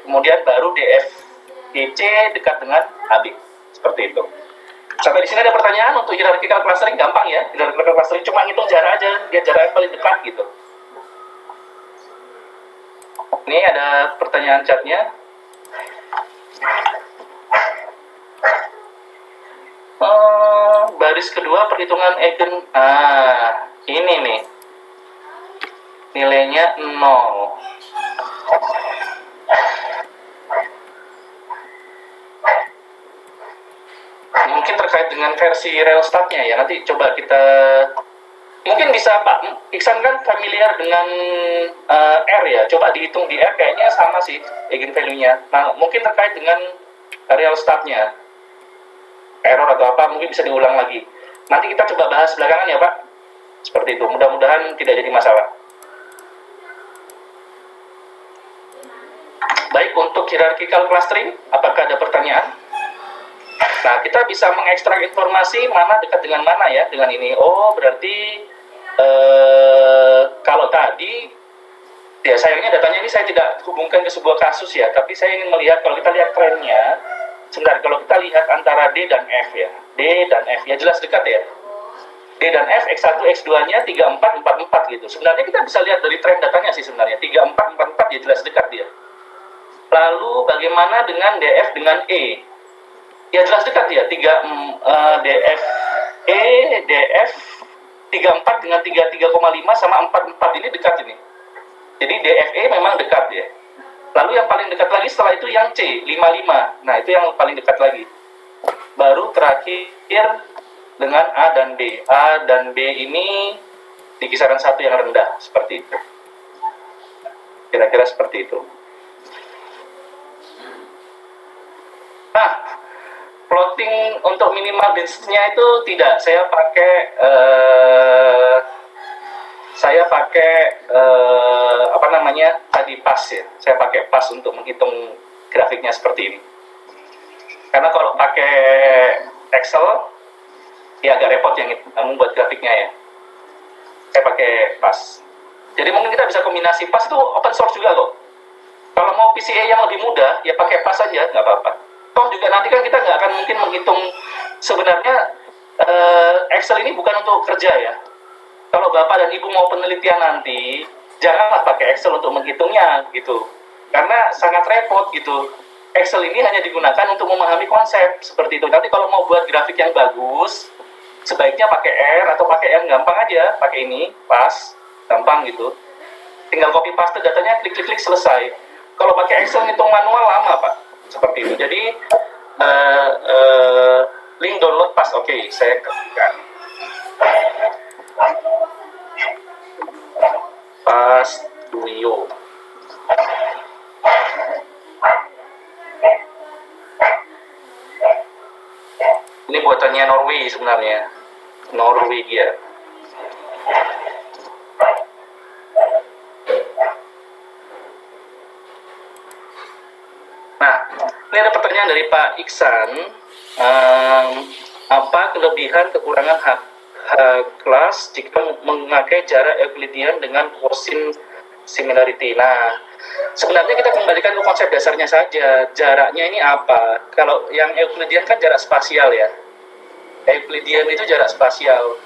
kemudian baru DFEC dekat dengan AB. Seperti itu. Sampai di sini ada pertanyaan untuk hierarchical clustering, gampang ya. Hierarchical clustering cuma ngitung jarak aja, dia jarak yang paling dekat gitu. Ini ada pertanyaan chatnya. Baris kedua perhitungan eigen. Ini nih. Nilainya 0. Mungkin terkait dengan versi Rellstad-nya ya. Nanti coba kita mungkin bisa Pak Iksan kan familiar dengan R ya. Coba dihitung di R kayaknya sama sih eigenvalue-nya. Nah, mungkin terkait dengan Rellstad-nya. Error atau apa mungkin bisa diulang lagi. Nanti kita coba bahas belakangan ya Pak. Seperti itu. Mudah-mudahan tidak jadi masalah. Baik, untuk hierarchical clustering, apakah ada pertanyaan? Nah, kita bisa mengekstrak informasi mana dekat dengan mana ya dengan ini. Oh, berarti kalau tadi ya sayangnya datanya ini saya tidak hubungkan ke sebuah kasus ya, tapi saya ingin melihat kalau kita lihat trennya. Sebentar, kalau kita lihat antara D dan F ya. D dan F ya jelas dekat ya. D dan F X1 X2-nya 34 44 gitu. Sebenarnya kita bisa lihat dari tren datanya sih sebenarnya 34 44 ya jelas dekat dia. Lalu bagaimana dengan DF dengan E? Ya jelas dekat ya, DF E, DF 34 dengan 33,5 sama 44 ini dekat ini. Jadi DFE memang dekat ya. Lalu yang paling dekat lagi setelah itu yang C, 55. Nah itu yang paling dekat lagi. Baru terakhir dengan A dan B. A dan B ini di kisaran 1 yang rendah, seperti itu. Kira-kira seperti itu. Nah, plotting untuk minimal density-nya itu tidak. Saya pakai tadi pas ya. Saya pakai pas untuk menghitung grafiknya seperti ini. Karena kalau pakai Excel ya agak repot yang membuat grafiknya ya. Saya pakai pas. Jadi mungkin kita bisa kombinasi pas itu open source juga kok. Kalau mau PCA yang lebih mudah ya pakai pas aja, nggak apa-apa. Toh juga nanti kan kita nggak akan mungkin menghitung sebenarnya Excel ini bukan untuk kerja ya. Kalau Bapak dan Ibu mau penelitian nanti, janganlah pakai Excel untuk menghitungnya gitu. Karena sangat repot gitu. Excel ini hanya digunakan untuk memahami konsep seperti itu. Nanti kalau mau buat grafik yang bagus, sebaiknya pakai R atau pakai yang gampang aja, pakai ini, pas, gampang gitu. Tinggal copy paste datanya, klik-klik selesai. Kalau pakai Excel ngitung manual lama Pak, seperti itu. Jadi link download pas, oke, saya klikkan. Pas Studio. Ini buatannya Norway sebenarnya. Norwegia. Nah, ini ada pertanyaan dari Pak Iksan. Apa kelebihan kekurangan kelas jika memakai jarak Euclidean dengan kosin similarity. Nah, sebenarnya kita kembalikan ke konsep dasarnya saja. Jaraknya ini apa? Kalau yang Euclidean kan jarak spasial ya. Euclidean itu jarak spasial.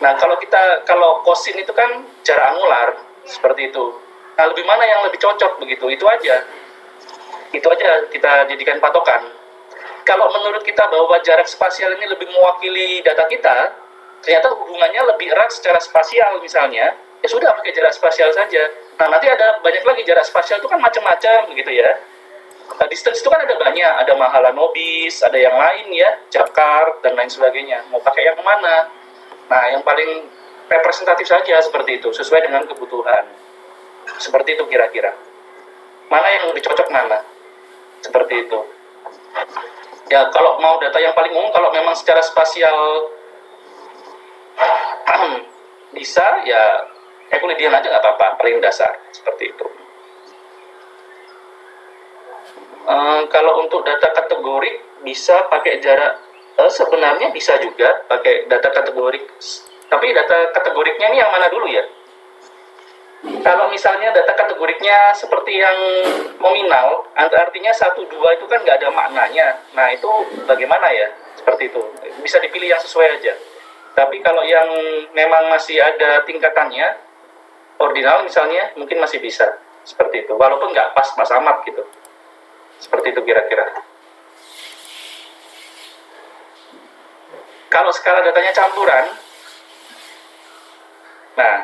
Nah, kalau kosin itu kan jarak angular, seperti itu. Nah, lebih mana yang lebih cocok begitu? Itu aja kita jadikan patokan. Kalau menurut kita bahwa jarak spasial ini lebih mewakili data kita, ternyata hubungannya lebih erat secara spasial misalnya, ya sudah pakai jarak spasial saja. Nah, nanti ada banyak lagi jarak spasial itu kan macam-macam begitu ya. Nah, distance itu kan ada banyak, ada Mahalanobis, ada yang lain ya, Jakar dan lain sebagainya. Mau pakai yang mana? Nah, yang paling representatif saja seperti itu, sesuai dengan kebutuhan. Seperti itu kira-kira. Mana yang lebih cocok mana? Seperti itu. Ya, kalau mau data yang paling umum, kalau memang secara spasial bisa, ya Euclidean aja nggak apa-apa, paling dasar. Seperti itu. Kalau untuk data kategorik, bisa pakai jarak, sebenarnya bisa juga pakai data kategorik. Tapi data kategoriknya ini yang mana dulu ya? Kalau misalnya data kategoriknya seperti yang nominal, artinya 1, 2 itu kan nggak ada maknanya. Nah, itu bagaimana ya? Seperti itu. Bisa dipilih yang sesuai aja. Tapi kalau yang memang masih ada tingkatannya, ordinal misalnya, mungkin masih bisa. Seperti itu. Walaupun nggak pas amat gitu. Seperti itu kira-kira. Kalau skala datanya campuran, nah,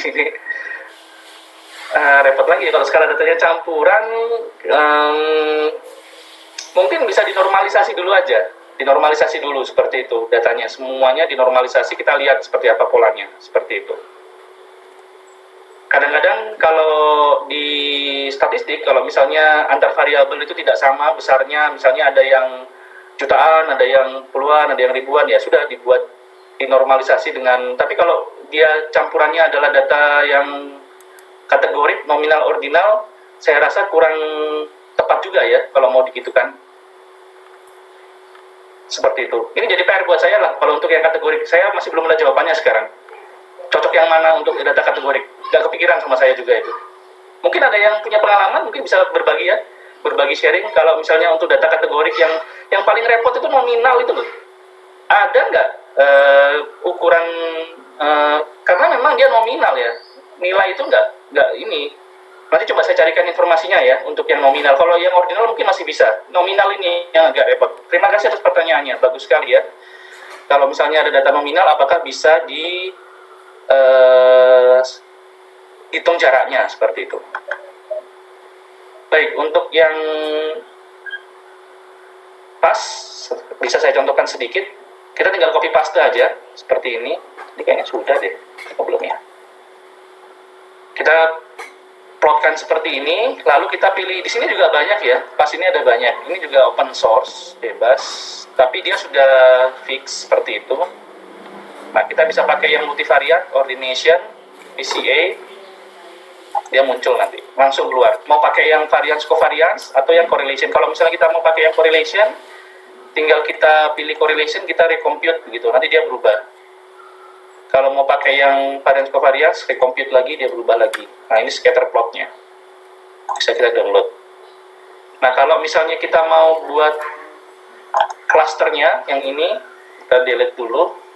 ini repot lagi. Kalau skala datanya campuran, mungkin bisa dinormalisasi dulu aja. Dinormalisasi dulu seperti itu datanya. Semuanya dinormalisasi, kita lihat seperti apa polanya. Seperti itu. Kadang-kadang kalau di statistik, kalau misalnya antar variabel itu tidak sama besarnya, misalnya ada yang jutaan, ada yang puluhan, ada yang ribuan, ya sudah dibuat dinormalisasi dengan, tapi kalau dia campurannya adalah data yang kategorik, nominal, ordinal, saya rasa kurang tepat juga ya kalau mau digitukan. Seperti itu. Ini jadi PR buat saya lah, kalau untuk yang kategorik. Saya masih belum ada jawabannya sekarang. Cocok yang mana untuk data kategorik? Gak kepikiran sama saya juga itu. Mungkin ada yang punya pengalaman, mungkin bisa berbagi ya, berbagi sharing. Kalau misalnya untuk data kategorik yang paling repot itu nominal itu loh. Ada nggak ukuran, karena memang dia nominal ya, nilai itu nggak ini. Nanti coba saya carikan informasinya ya untuk yang nominal. Kalau yang ordinal mungkin masih bisa. Nominal ini yang agak repot. Terima kasih atas pertanyaannya, bagus sekali ya. Kalau misalnya ada data nominal, apakah bisa di hitung jaraknya seperti itu. Baik, untuk yang pas bisa saya contohkan sedikit. Kita tinggal copy paste aja seperti ini. Ini kayaknya sudah deh problemnya. Kita plotkan seperti ini, lalu kita pilih. Di sini juga banyak ya. Pas ini ada banyak. Ini juga open source, bebas. Tapi dia sudah fix seperti itu. Nah, kita bisa pakai yang multivariat, ordination, PCA, dia muncul nanti, langsung keluar. Mau pakai yang variance covariance atau yang correlation. Kalau misalnya kita mau pakai yang correlation, tinggal kita pilih correlation, kita recompute begitu, nanti dia berubah. Kalau mau pakai yang variance covariance, recompute lagi, dia berubah lagi. Nah, ini scatter plotnya. Bisa kita download. Nah, kalau misalnya kita mau buat klasternya, yang ini, kita delete dulu.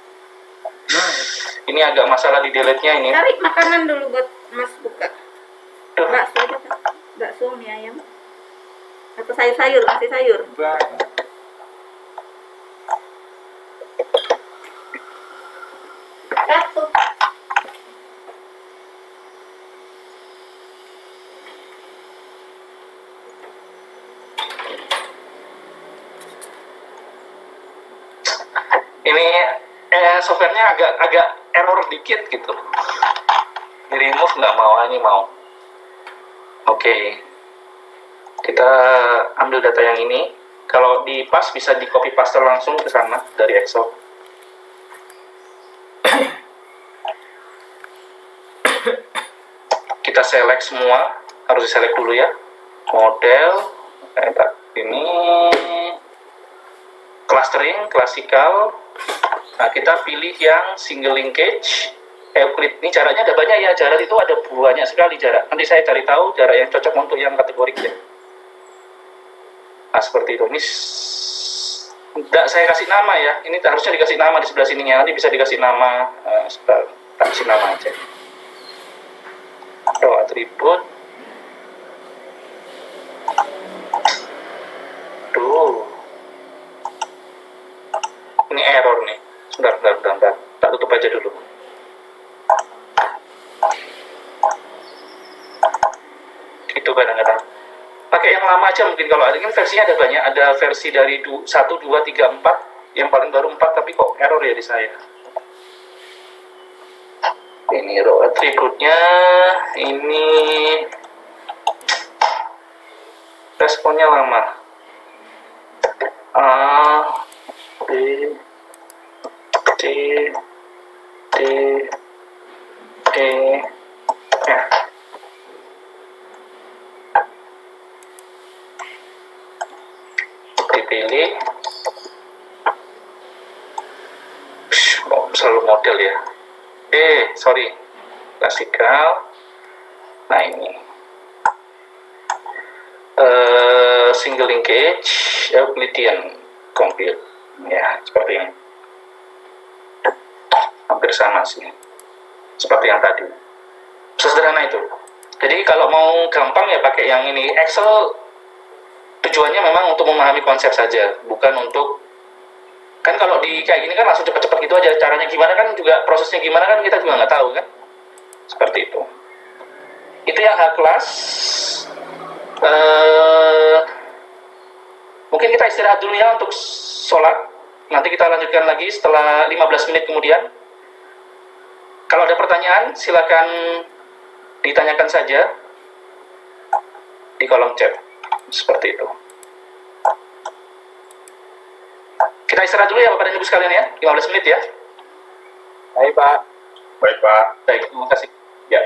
Ini agak masalah di delete-nya ini. Tarik makanan dulu buat Mas buka. Bakso aja, bakso mie ayam. Atau sayur-sayur, kasih sayur. Satu. Ini softwarenya agak error dikit gitu. Di remove nggak mau, ini mau. Oke. Kita ambil data yang ini. Kalau di pas bisa di copy paste langsung ke sana dari Excel. Kita select semua, harus di select dulu ya. Model, ini clustering, klasikal. Nah, kita pilih yang single linkage, Euclid. Ini jaraknya ada banyak ya, jarak itu ada banyak sekali jarak. Nanti saya cari tahu jarak yang cocok untuk yang kategori ya. Nah seperti itu. Ini tidak saya kasih nama ya. Ini harusnya dikasih nama di sebelah sininya. Nanti bisa dikasih nama. Sebentar, kasih nama aja. Row atribut. Tuh. Ini error nih. Sebentar. Tak tutup aja dulu. Itu kadang-kadang pakai yang lama aja mungkin. Kalau ada kan versinya ada banyak, ada versi dari 1, 2, 3, 4, yang paling baru 4, tapi kok error ya di saya. Ini row atributnya, ini responnya lama. A, B, C, D, E, F. Dipilih. Selalu model ya. Sorry. Klasikal. Nah ini. Single linkage, Euclidean compute. Ya, seperti ini. Hampir sama sih. Seperti yang tadi. Sesederhana itu. Jadi kalau mau gampang ya pakai yang ini. Excel tujuannya memang untuk memahami konsep saja, bukan untuk, kan kalau di kayak gini kan langsung cepet-cepet gitu aja, caranya gimana kan juga, prosesnya gimana kan kita juga nggak tahu kan, seperti itu. Itu yang H-class. Mungkin kita istirahat dulu ya untuk sholat, nanti kita lanjutkan lagi setelah 15 menit kemudian. Kalau ada pertanyaan silakan ditanyakan saja di kolom chat. Seperti itu. Kita istirahat dulu ya Bapak dan Ibu sekalian ya, 15 menit ya. Baik Pak. Baik, Pak. Baik, terima kasih. Ya.